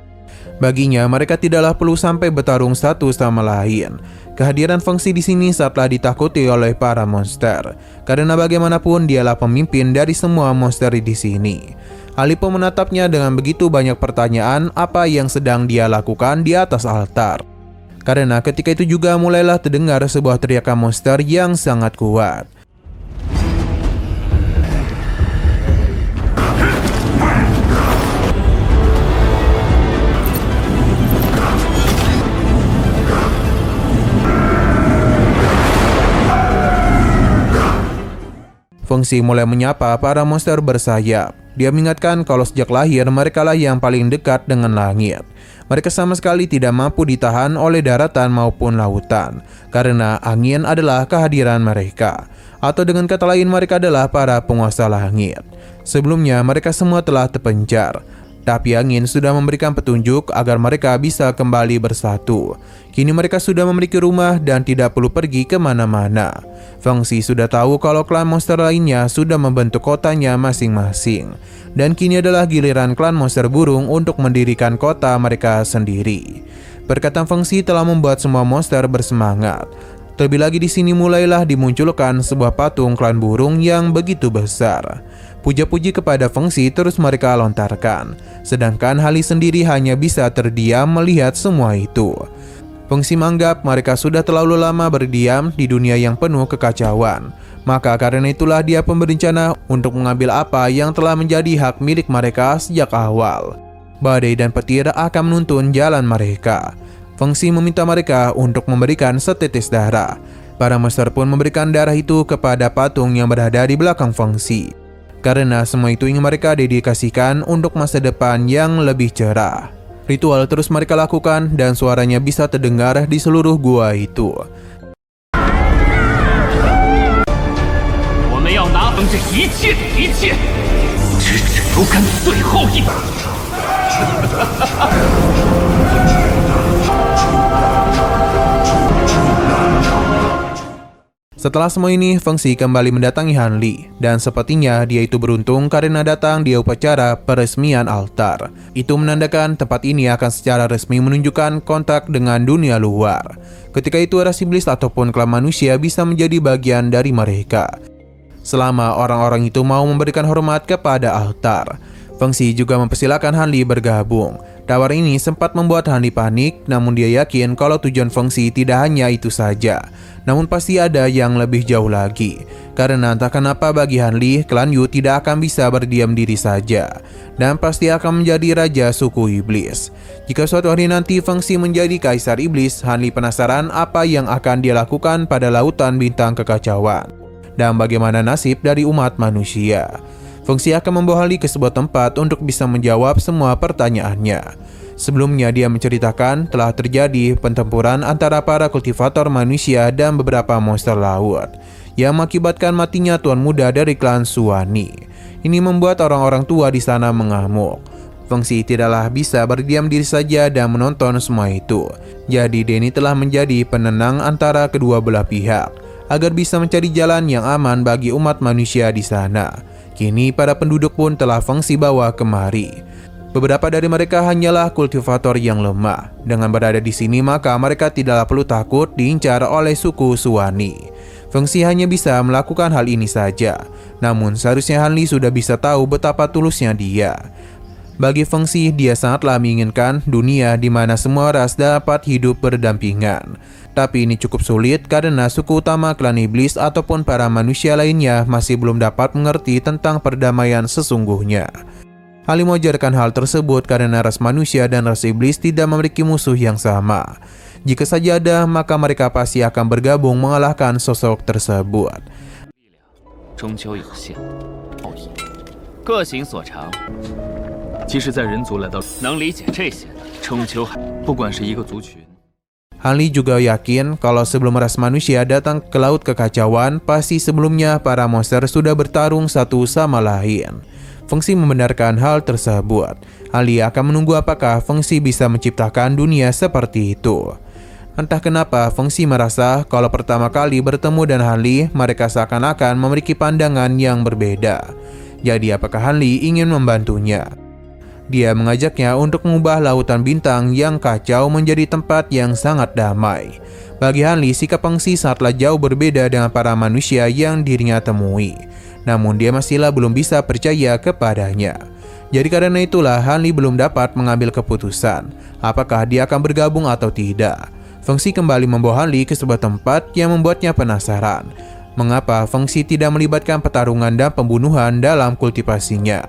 Baginya, mereka tidaklah perlu sampai bertarung satu sama lain. Kehadiran Feng Xi di sini sangatlah ditakuti oleh para monster, karena bagaimanapun dialah pemimpin dari semua monster di sini. Han Li pun menatapnya dengan begitu banyak pertanyaan apa yang sedang dia lakukan di atas altar. Karena ketika itu juga mulailah terdengar sebuah teriakan monster yang sangat kuat. Feng Xi mulai menyapa para monster bersayap. Dia mengingatkan kalau sejak lahir mereka lah yang paling dekat dengan langit. Mereka sama sekali tidak mampu ditahan oleh daratan maupun lautan, karena angin adalah kehadiran mereka. Atau dengan kata lain, mereka adalah para penguasa langit. Sebelumnya mereka semua telah terpencar, tapi angin sudah memberikan petunjuk agar mereka bisa kembali bersatu. Kini mereka sudah memiliki rumah dan tidak perlu pergi kemana-mana. Feng Xi sudah tahu kalau klan monster lainnya sudah membentuk kotanya masing-masing. Dan kini adalah giliran klan monster burung untuk mendirikan kota mereka sendiri. Perkataan Feng Xi telah membuat semua monster bersemangat. Terlebih lagi di sini mulailah dimunculkan sebuah patung klan burung yang begitu besar. Puja-puji kepada Feng Xi terus mereka lontarkan, sedangkan Han Li sendiri hanya bisa terdiam melihat semua itu. Feng Xi menganggap mereka sudah terlalu lama berdiam di dunia yang penuh kekacauan. Maka karena itulah dia pun berencana untuk mengambil apa yang telah menjadi hak milik mereka sejak awal. Badai dan petir akan menuntun jalan mereka. Feng Xi meminta mereka untuk memberikan setetes darah. Para monster pun memberikan darah itu kepada patung yang berada di belakang Feng Xi. Karena semua itu ingin mereka dedikasikan untuk masa depan yang lebih cerah. Ritual terus mereka lakukan dan suaranya bisa terdengar di seluruh gua itu. Setelah semua ini, Feng Xi kembali mendatangi Han Li, dan sepertinya dia itu beruntung karena datang di upacara peresmian altar. Itu menandakan tempat ini akan secara resmi menunjukkan kontak dengan dunia luar. Ketika itu ras iblis ataupun klan manusia bisa menjadi bagian dari mereka, selama orang-orang itu mau memberikan hormat kepada altar. Feng Xi juga mempersilakan Han Li bergabung. Tawaran ini sempat membuat Han Li panik, namun dia yakin kalau tujuan Feng Xi tidak hanya itu saja. Namun pasti ada yang lebih jauh lagi. Karena entah kenapa bagi Han Li, klan Yu tidak akan bisa berdiam diri saja. Dan pasti akan menjadi raja suku iblis. Jika suatu hari nanti Feng Xi menjadi kaisar iblis, Han Li penasaran apa yang akan dia lakukan pada lautan bintang kekacauan. Dan bagaimana nasib dari umat manusia. Feng Xi akan membawa Han Li ke sebuah tempat untuk bisa menjawab semua pertanyaannya. Sebelumnya dia menceritakan telah terjadi pertempuran antara para kultivator manusia dan beberapa monster laut yang mengakibatkan matinya tuan muda dari klan Suani. Ini membuat orang-orang tua di sana mengamuk. Feng Xi tidaklah bisa berdiam diri saja dan menonton semua itu. Jadi Denny telah menjadi penenang antara kedua belah pihak agar bisa mencari jalan yang aman bagi umat manusia di sana. Kini para penduduk pun telah Fengsi bawa kemari. Beberapa dari mereka hanyalah kultivator yang lemah. Dengan berada di sini maka mereka tidaklah perlu takut diincar oleh suku Suwani. Fengsi hanya bisa melakukan hal ini saja. Namun seharusnya Han Li sudah bisa tahu betapa tulusnya dia. Bagi Fengsi, dia sangatlah menginginkan dunia di mana semua ras dapat hidup berdampingan. Tapi ini cukup sulit karena suku utama klan iblis ataupun para manusia lainnya masih belum dapat mengerti tentang perdamaian sesungguhnya. Han Li mengajarkan hal tersebut karena ras manusia dan ras iblis tidak memiliki musuh yang sama. Jika saja ada, maka mereka pasti akan bergabung mengalahkan sosok tersebut. 终究有限，奥义，各行所长。其实，在人族来到，能理解这些的，终究还不管是一个族群。 Han Li juga yakin kalau sebelum ras manusia datang ke Laut Kekacauan, pasti sebelumnya para monster sudah bertarung satu sama lain. Fengsi membenarkan hal tersebut. Han Li akan menunggu apakah Fengsi bisa menciptakan dunia seperti itu. Entah kenapa Fengsi merasa kalau pertama kali bertemu dengan Han Li, mereka seakan-akan memiliki pandangan yang berbeda. Jadi apakah Han Li ingin membantunya? Dia mengajaknya untuk mengubah lautan bintang yang kacau menjadi tempat yang sangat damai. Bagi Han Li, sikap Fengsi sangatlah jauh berbeda dengan para manusia yang dirinya temui. Namun dia masihlah belum bisa percaya kepadanya. Jadi karena itulah Han Li belum dapat mengambil keputusan apakah dia akan bergabung atau tidak. Fengsi kembali membawa Han Li ke sebuah tempat yang membuatnya penasaran. Mengapa Fengsi tidak melibatkan pertarungan dan pembunuhan dalam kultivasinya?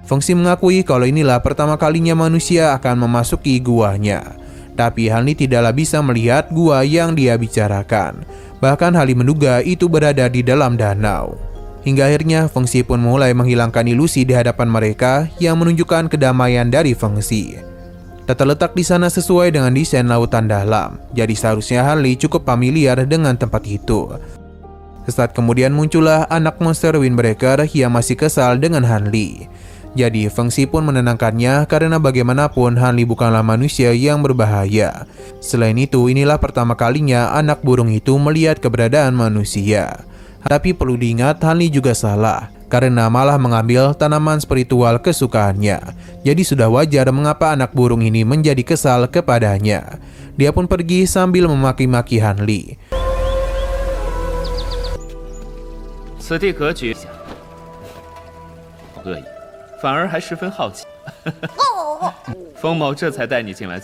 Fengsi mengakui kalau inilah pertama kalinya manusia akan memasuki guanya. Tapi Han Li tidaklah bisa melihat gua yang dia bicarakan. Bahkan Han Li menduga itu berada di dalam danau. Hingga akhirnya Fengsi pun mulai menghilangkan ilusi di hadapan mereka yang menunjukkan kedamaian dari Fengsi. Tata letak di sana sesuai dengan desain lautan dalam, jadi seharusnya Han Li cukup familiar dengan tempat itu. Sesaat kemudian muncullah anak monster Windbreaker yang masih kesal dengan Han Li. Jadi Fengsi pun menenangkannya karena bagaimanapun Han Li bukanlah manusia yang berbahaya. Selain itu, inilah pertama kalinya anak burung itu melihat keberadaan manusia. Tapi perlu diingat, Han Li juga salah karena malah mengambil tanaman spiritual kesukaannya. Jadi sudah wajar mengapa anak burung ini menjadi kesal kepadanya. Dia pun pergi sambil memaki-maki Han Li. 此地格局下，恶意，反而还十分好奇。风某这才带你进来。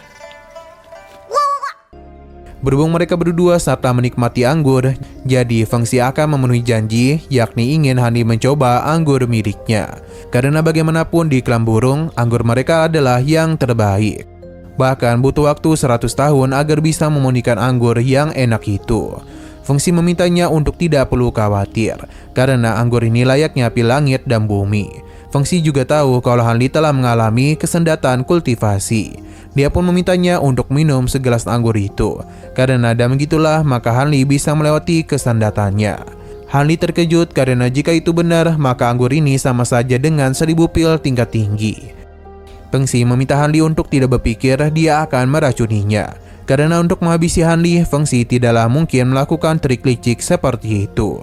Berhubung mereka berdua serta menikmati anggur, jadi Fengsi akan memenuhi janji, yakni ingin Han Li mencoba anggur miliknya. Karena bagaimanapun di klan burung, anggur mereka adalah yang terbaik. Bahkan butuh waktu 100 tahun agar bisa memunikan anggur yang enak itu. Fengsi memintanya untuk tidak perlu khawatir, karena anggur ini layaknya pil langit dan bumi. Fengsi juga tahu kalau Han Li telah mengalami kesendatan kultivasi. Dia pun memintanya untuk minum segelas anggur itu. Karena dan begitulah maka Han Li bisa melewati kesendatannya. Han Li terkejut karena jika itu benar maka anggur ini sama saja dengan 1000 pil tingkat tinggi. Fengsi meminta Han Li untuk tidak berpikir dia akan meracuninya. Karena untuk menghabisi Han Li, Fengsi tidaklah mungkin melakukan trik licik seperti itu.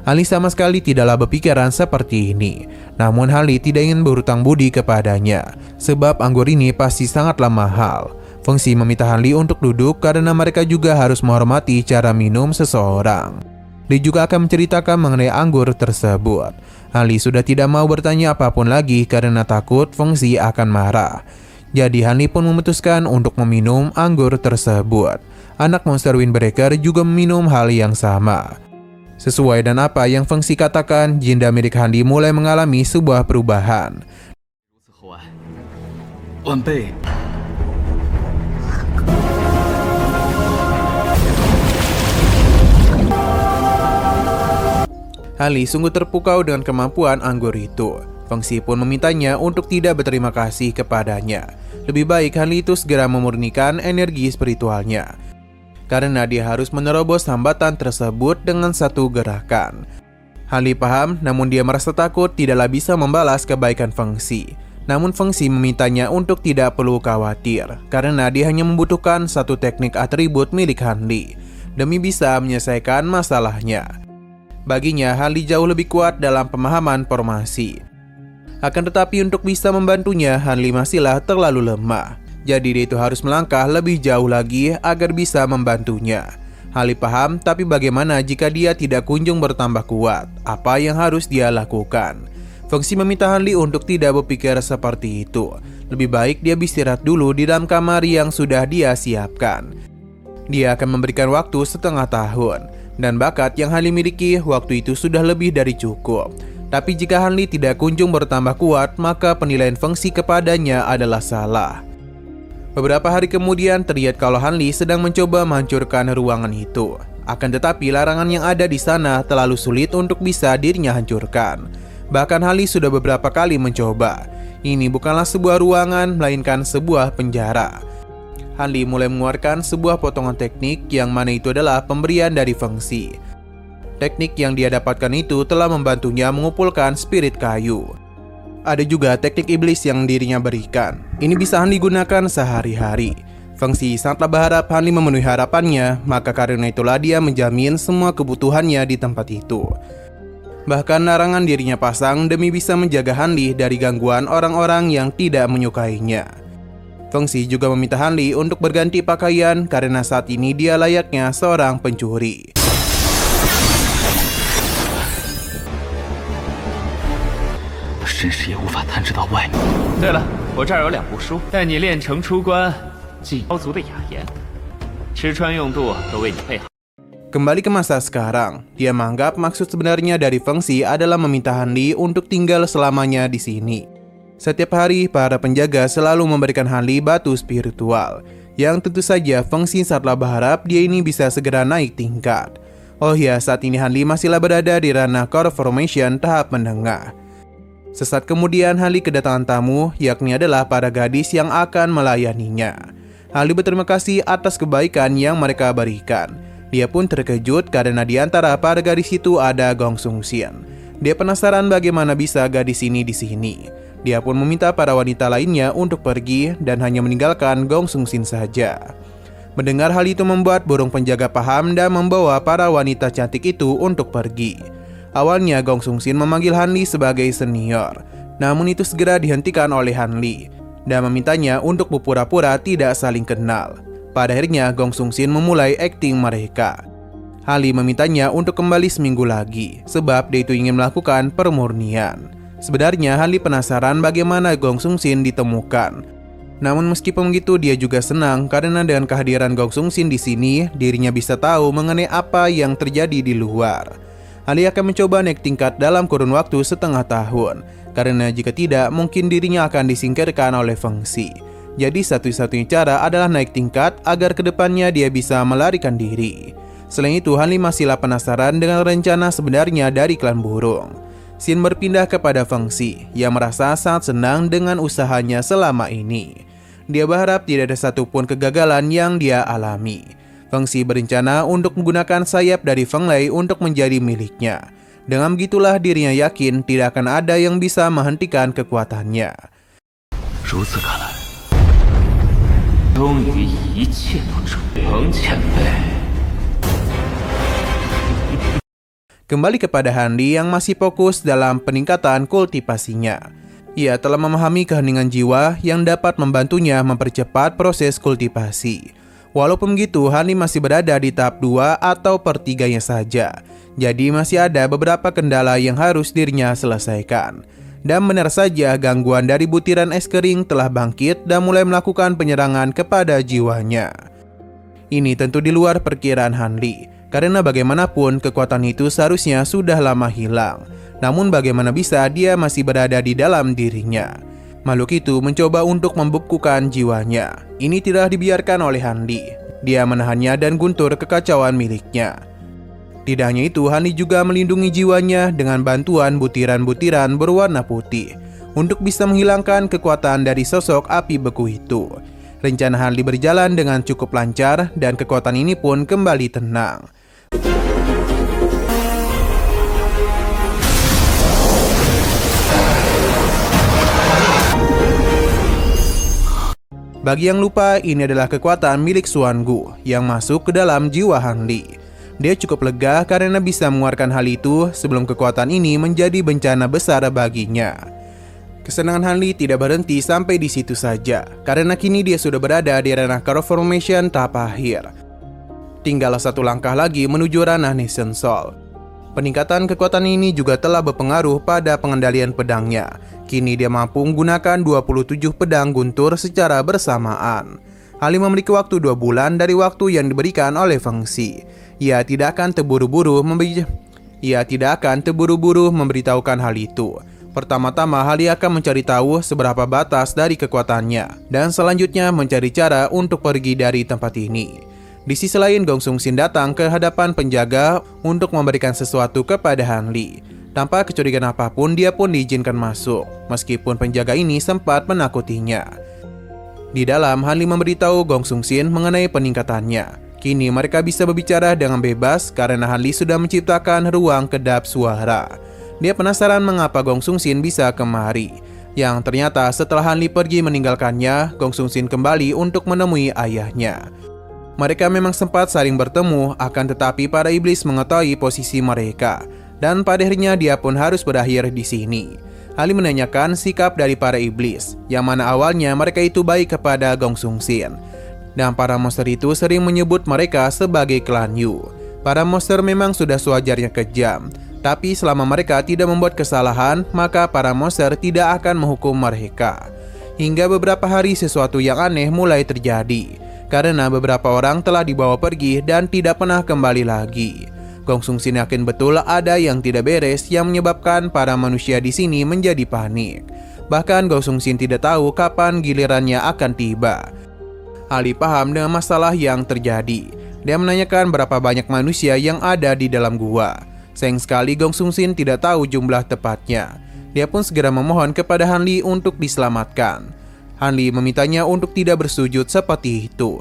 Han Li sama sekali tidaklah berpikiran seperti ini. Namun Han Li tidak ingin berhutang budi kepadanya, sebab anggur ini pasti sangatlah mahal. Fengsi meminta Han Li untuk duduk karena mereka juga harus menghormati cara minum seseorang. Dia juga akan menceritakan mengenai anggur tersebut. Han Li sudah tidak mau bertanya apapun lagi karena takut Fengsi akan marah. Jadi Han Li pun memutuskan untuk meminum anggur tersebut. Anak monster Windbreaker juga meminum hal yang sama. Sesuai dan apa yang Fengsi katakan, jinda milik Han Li mulai mengalami sebuah perubahan. 晚辈， Han Li sungguh terpukau dengan kemampuan anggur itu. Fengsi pun memintanya untuk tidak berterima kasih kepadanya. Lebih baik Han Li itu segera memurnikan energi spiritualnya, karena dia harus menerobos hambatan tersebut dengan satu gerakan. Han Li paham, namun dia merasa takut tidaklah bisa membalas kebaikan Fengsi. Namun Fengsi memintanya untuk tidak perlu khawatir, karena dia hanya membutuhkan satu teknik atribut milik Han Li demi bisa menyelesaikan masalahnya. Baginya, Han Li jauh lebih kuat dalam pemahaman formasi. Akan tetapi untuk bisa membantunya, Han Li masihlah terlalu lemah. Jadi dia itu harus melangkah lebih jauh lagi agar bisa membantunya. Han Li paham, tapi bagaimana jika dia tidak kunjung bertambah kuat? Apa yang harus dia lakukan? Feng Xi meminta Han Li untuk tidak berpikir seperti itu. Lebih baik dia beristirahat dulu di dalam kamar yang sudah dia siapkan. Dia akan memberikan waktu setengah tahun. Dan bakat yang Han Li miliki waktu itu sudah lebih dari cukup. Tapi jika Han Li tidak kunjung bertambah kuat, maka penilaian Feng Xi kepadanya adalah salah. Beberapa hari kemudian terlihat kalau Han Li sedang mencoba menghancurkan ruangan itu. Akan tetapi larangan yang ada di sana terlalu sulit untuk bisa dirinya hancurkan. Bahkan Han Li sudah beberapa kali mencoba. Ini bukanlah sebuah ruangan, melainkan sebuah penjara. Han Li mulai mengeluarkan sebuah potongan teknik yang mana itu adalah pemberian dari Feng Xi. Teknik yang dia dapatkan itu telah membantunya mengumpulkan spirit kayu. Ada juga teknik iblis yang dirinya berikan. Ini bisa Han Li gunakan sehari-hari. Feng Xi sangatlah berharap Han Li memenuhi harapannya, maka karena itulah dia menjamin semua kebutuhannya di tempat itu. Bahkan larangan dirinya pasang demi bisa menjaga Han Li dari gangguan orang-orang yang tidak menyukainya. Feng Xi juga meminta Han Li untuk berganti pakaian karena saat ini dia layaknya seorang pencuri.对了，我这儿有2部书，待你练成出关，即妖族的雅言，吃穿用度都为你备好。 Kembali ke masa sekarang, dia menganggap maksud sebenarnya dari Feng Xi adalah meminta Han Li untuk tinggal selamanya di sini. Setiap hari, para penjaga selalu memberikan Han Li batu spiritual, yang tentu saja Feng Xi sangatlah berharap dia ini bisa segera naik tingkat. Oh ya, saat ini Han Li masihlah berada di ranah Core Formation tahap menengah. Sesaat kemudian Han Li kedatangan tamu, yakni adalah para gadis yang akan melayaninya. Han Li berterima kasih atas kebaikan yang mereka berikan. Dia pun terkejut karena di antara para gadis itu ada Gong Sung Xian. Dia penasaran bagaimana bisa gadis ini di sini. Dia pun meminta para wanita lainnya untuk pergi dan hanya meninggalkan Gong Sung Xian saja. Mendengar hal itu membuat burung penjaga paham dan membawa para wanita cantik itu untuk pergi. Awalnya Gong Sung Xian memanggil Han Li sebagai senior, namun itu segera dihentikan oleh Han Li dan memintanya untuk berpura-pura tidak saling kenal. Pada akhirnya Gong Sung Xian memulai akting mereka. Han Li memintanya untuk kembali seminggu lagi sebab dia itu ingin melakukan permurnian. Sebenarnya Han Li penasaran bagaimana Gong Sung Xian ditemukan. Namun meskipun begitu dia juga senang karena dengan kehadiran Gong Sung Xian di sini dirinya bisa tahu mengenai apa yang terjadi di luar. Han Li akan mencoba naik tingkat dalam kurun waktu setengah tahun, karena jika tidak mungkin dirinya akan disingkirkan oleh Feng Xi. Jadi satu-satunya cara adalah naik tingkat agar kedepannya dia bisa melarikan diri. Selain itu Han Li masihlah penasaran dengan rencana sebenarnya dari klan burung. Xin berpindah kepada Feng Xi yang merasa sangat senang dengan usahanya selama ini. Dia berharap tidak ada satupun kegagalan yang dia alami. Feng Xi berencana untuk menggunakan sayap dari Feng Lei untuk menjadi miliknya. Dengan begitulah dirinya yakin tidak akan ada yang bisa menghentikan kekuatannya. Kembali kepada Han Li yang masih fokus dalam peningkatan kultivasinya. Ia telah memahami keheningan jiwa yang dapat membantunya mempercepat proses kultivasi. Walaupun begitu, Han Li masih berada di tahap 2 atau per 3-nya saja. Jadi masih ada beberapa kendala yang harus dirinya selesaikan. Dan benar saja gangguan dari butiran es kering telah bangkit dan mulai melakukan penyerangan kepada jiwanya. Ini tentu di luar perkiraan Han Li, karena bagaimanapun kekuatan itu seharusnya sudah lama hilang. Namun bagaimana bisa dia masih berada di dalam dirinya? Makhluk itu mencoba untuk membekukan jiwanya. Ini tidak dibiarkan oleh Han Li. Dia menahannya dan guntur kekacauan miliknya. Tidak hanya itu, Han Li juga melindungi jiwanya dengan bantuan butiran-butiran berwarna putih untuk bisa menghilangkan kekuatan dari sosok api beku itu. Rencana Han Li berjalan dengan cukup lancar dan kekuatan ini pun kembali tenang. Bagi yang lupa, ini adalah kekuatan milik Xuan Gu yang masuk ke dalam jiwa Han Li. Dia cukup lega karena bisa mengeluarkan hal itu sebelum kekuatan ini menjadi bencana besar baginya. Kesenangan Han Li tidak berhenti sampai di situ saja, karena kini dia sudah berada di ranah Core Formation tahap akhir. Tinggal satu langkah lagi menuju ranah Nation Soul. Peningkatan kekuatan ini juga telah berpengaruh pada pengendalian pedangnya. Kini dia mampu menggunakan 27 pedang guntur secara bersamaan. Han Li memiliki waktu 2 bulan dari waktu yang diberikan oleh Feng Xi. Ia tidak akan terburu-buru memberitahukan hal itu. Pertama-tama, Han Li akan mencari tahu seberapa batas dari kekuatannya, dan selanjutnya mencari cara untuk pergi dari tempat ini. Di sisi lain, Gong Sung Sin datang ke hadapan penjaga untuk memberikan sesuatu kepada Han Li. Tanpa kecurigaan apapun, dia pun diizinkan masuk, meskipun penjaga ini sempat menakutinya. Di dalam, Han Li memberitahu Gong Sung Sin mengenai peningkatannya. Kini mereka bisa berbicara dengan bebas karena Han Li sudah menciptakan ruang kedap suara. Dia penasaran mengapa Gong Sung Sin bisa kemari. Yang ternyata setelah Han Li pergi meninggalkannya, Gong Sung Sin kembali untuk menemui ayahnya. Mereka memang sempat saling bertemu, akan tetapi para iblis mengetahui posisi mereka. Dan pada akhirnya dia pun harus berakhir di sini. Han Li menanyakan sikap dari para iblis, yang mana awalnya mereka itu baik kepada Gong Sung Sin. Dan para monster itu sering menyebut mereka sebagai klan Yu. Para monster memang sudah sewajarnya kejam. Tapi selama mereka tidak membuat kesalahan, maka para monster tidak akan menghukum mereka. Hingga beberapa hari sesuatu yang aneh mulai terjadi, karena beberapa orang telah dibawa pergi dan tidak pernah kembali lagi. Gong Sung Sin yakin betul ada yang tidak beres yang menyebabkan para manusia di sini menjadi panik. Bahkan Gong Sung Sin tidak tahu kapan gilirannya akan tiba. Han Li paham dengan masalah yang terjadi. Dia menanyakan berapa banyak manusia yang ada di dalam gua. Sayang sekali Gong Sung Sin tidak tahu jumlah tepatnya. Dia pun segera memohon kepada Han Li untuk diselamatkan. Han Li memintanya untuk tidak bersujud seperti itu,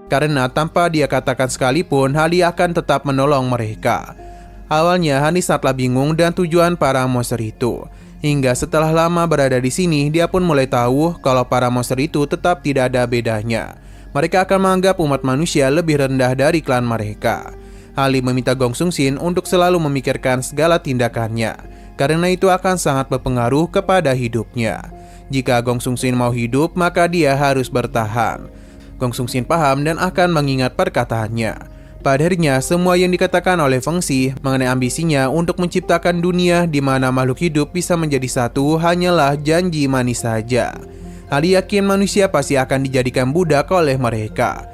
karena tanpa dia katakan sekalipun, Han Li akan tetap menolong mereka. Awalnya Han Li sangatlah bingung dengan tujuan para monster itu. Hingga setelah lama berada di sini, dia pun mulai tahu kalau para monster itu tetap tidak ada bedanya. Mereka akan menganggap umat manusia lebih rendah dari klan mereka. Han Li meminta Gong Sung Sin untuk selalu memikirkan segala tindakannya, karena itu akan sangat berpengaruh kepada hidupnya. Jika Gong Sung Sin mau hidup, maka dia harus bertahan. Gong Sung Sin paham dan akan mengingat perkataannya. Pada akhirnya, semua yang dikatakan oleh Feng Xi mengenai ambisinya untuk menciptakan dunia di mana makhluk hidup bisa menjadi satu hanyalah janji manis saja. Han Li yakin manusia pasti akan dijadikan budak oleh mereka.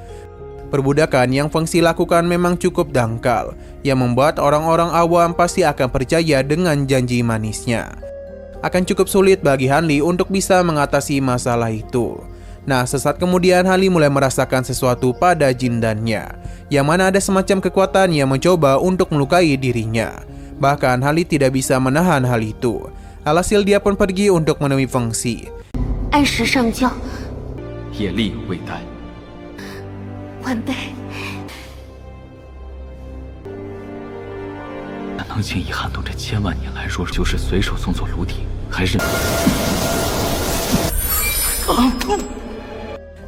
Perbudakan yang Feng Xi lakukan memang cukup dangkal, yang membuat orang-orang awam pasti akan percaya dengan janji manisnya. Akan cukup sulit bagi Han Li untuk bisa mengatasi masalah itu. Nah, sesaat kemudian Han Li mulai merasakan sesuatu pada jindannya, yang mana ada semacam kekuatan yang mencoba untuk melukai dirinya. Bahkan Han Li tidak bisa menahan hal itu. Alhasil dia pun pergi untuk menemui Feng Xi. 按时上轿， 业力未逮， 晚辈。 那能轻易撼动这千万年来弱，就是随手送走炉鼎，还是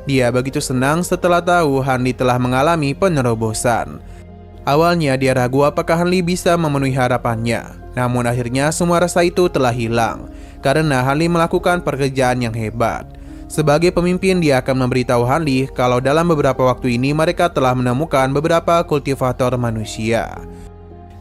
Dia begitu senang setelah tahu Han Li telah mengalami penerobosan. Awalnya dia ragu apakah Han Li bisa memenuhi harapannya. Namun akhirnya semua rasa itu telah hilang, karena Han Li melakukan pekerjaan yang hebat. Sebagai pemimpin, dia akan memberitahu Han Li kalau dalam beberapa waktu ini mereka telah menemukan beberapa kultivator manusia.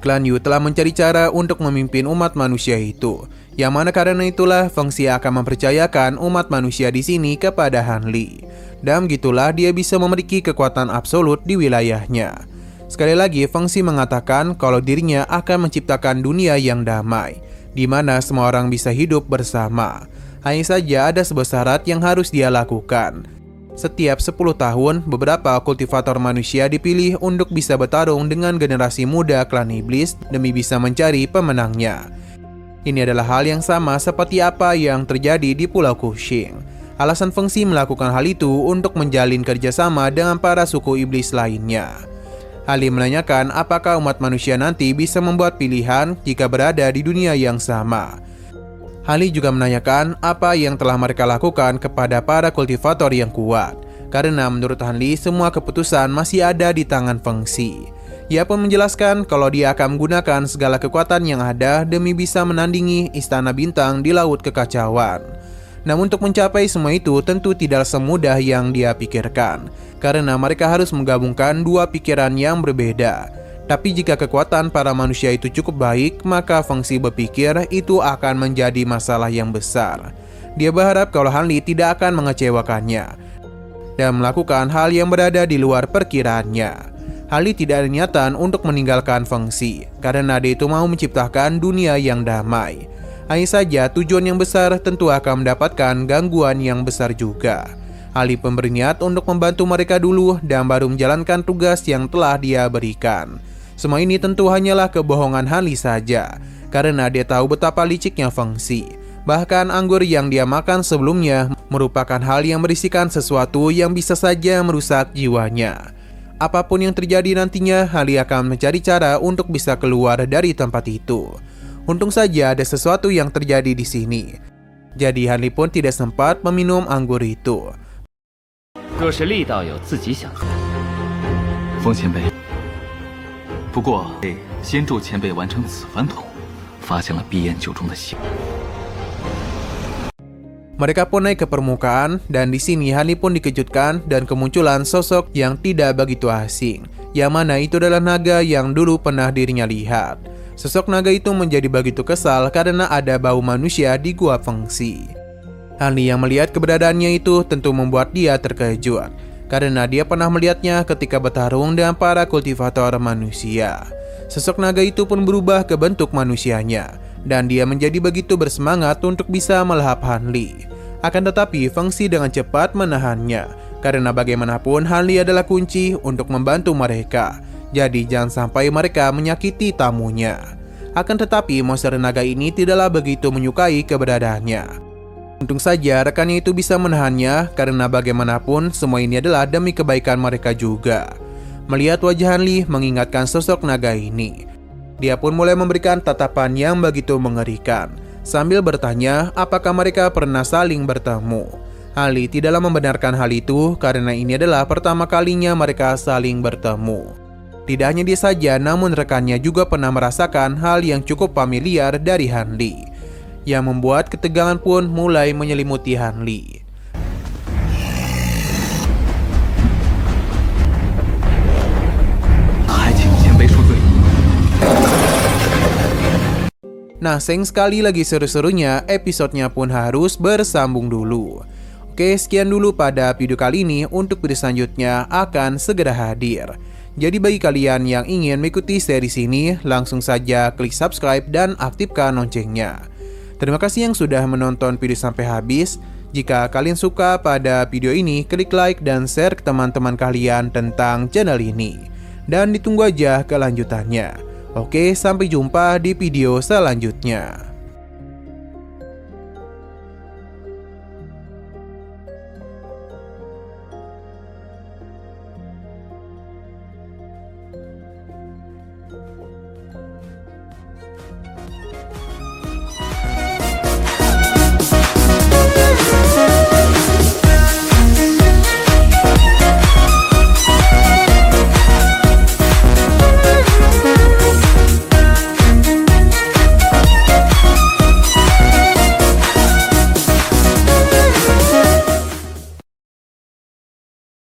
Klan Yu telah mencari cara untuk memimpin umat manusia itu, yang mana karena itulah Feng Xi akan mempercayakan umat manusia di sini kepada Han Li. Dan begitulah dia bisa memiliki kekuatan absolut di wilayahnya. Sekali lagi, Feng Xi mengatakan kalau dirinya akan menciptakan dunia yang damai, di mana semua orang bisa hidup bersama. Hanya saja ada sebuah syarat yang harus dia lakukan. Setiap 10 tahun, beberapa kultivator manusia dipilih untuk bisa bertarung dengan generasi muda klan iblis demi bisa mencari pemenangnya. Ini adalah hal yang sama seperti apa yang terjadi di Pulau Kuxing. Alasan Feng Xi melakukan hal itu untuk menjalin kerjasama dengan para suku iblis lainnya. Han Li menanyakan apakah umat manusia nanti bisa membuat pilihan jika berada di dunia yang sama. Han Li juga menanyakan apa yang telah mereka lakukan kepada para kultivator yang kuat, karena menurut Han Li semua keputusan masih ada di tangan Feng Xi. Ia pun menjelaskan kalau dia akan menggunakan segala kekuatan yang ada demi bisa menandingi Istana Bintang di Laut Kekacauan. Namun untuk mencapai semua itu tentu tidak semudah yang dia pikirkan, karena mereka harus menggabungkan dua pikiran yang berbeda. Tapi jika kekuatan para manusia itu cukup baik, maka fungsi berpikir itu akan menjadi masalah yang besar. Dia berharap kalau Han Li tidak akan mengecewakannya dan melakukan hal yang berada di luar perkiraannya. Han Li tidak ada niatan untuk meninggalkan fungsi, karena dia itu mau menciptakan dunia yang damai. Hanya saja tujuan yang besar tentu akan mendapatkan gangguan yang besar juga. Han Li pun berniat untuk membantu mereka dulu dan baru menjalankan tugas yang telah dia berikan. Semua ini tentu hanyalah kebohongan Han Li saja, karena dia tahu betapa liciknya fungsi. Bahkan anggur yang dia makan sebelumnya merupakan hal yang berisikan sesuatu yang bisa saja merusak jiwanya. Apapun yang terjadi nantinya, Han Li akan mencari cara untuk bisa keluar dari tempat itu. Untung saja ada sesuatu yang terjadi di sini. Jadi Han Li pun tidak sempat meminum anggur itu. 若是力道有自己想做， 风前辈，不过得先助前辈完成此番任务，发现了闭眼酒中的血。 Mereka pun naik ke permukaan dan di sini Han Li pun dikejutkan dan kemunculan sosok yang tidak begitu asing, yang mana itu adalah naga yang dulu pernah dirinya lihat. Sosok naga itu menjadi begitu kesal karena ada bau manusia di gua fungsi. Han Li yang melihat keberadaannya itu tentu membuat dia terkejut, karena dia pernah melihatnya ketika bertarung dengan para kultivator manusia. Sosok naga itu pun berubah ke bentuk manusianya, dan dia menjadi begitu bersemangat untuk bisa melahap Han Li. Akan tetapi fungsi dengan cepat menahannya, karena bagaimanapun Han Li adalah kunci untuk membantu mereka. Jadi jangan sampai mereka menyakiti tamunya. Akan tetapi monster naga ini tidaklah begitu menyukai keberadaannya. Untung saja rekannya itu bisa menahannya, karena bagaimanapun semua ini adalah demi kebaikan mereka juga. Melihat wajah Han Li mengingatkan sosok naga ini, dia pun mulai memberikan tatapan yang begitu mengerikan, sambil bertanya apakah mereka pernah saling bertemu. Han Li tidaklah membenarkan hal itu karena ini adalah pertama kalinya mereka saling bertemu. Tidak hanya dia saja, namun rekannya juga pernah merasakan hal yang cukup familiar dari Han Li, yang membuat ketegangan pun mulai menyelimuti Han Li. Nah, sayang sekali lagi seru-serunya, episodenya pun harus bersambung dulu. Oke, sekian dulu pada video kali ini. Untuk video selanjutnya akan segera hadir. Jadi bagi kalian yang ingin mengikuti series ini, langsung saja klik subscribe dan aktifkan loncengnya. Terima kasih yang sudah menonton video sampai habis. Jika kalian suka pada video ini, klik like dan share ke teman-teman kalian tentang channel ini. Dan ditunggu aja kelanjutannya. Oke, sampai jumpa di video selanjutnya.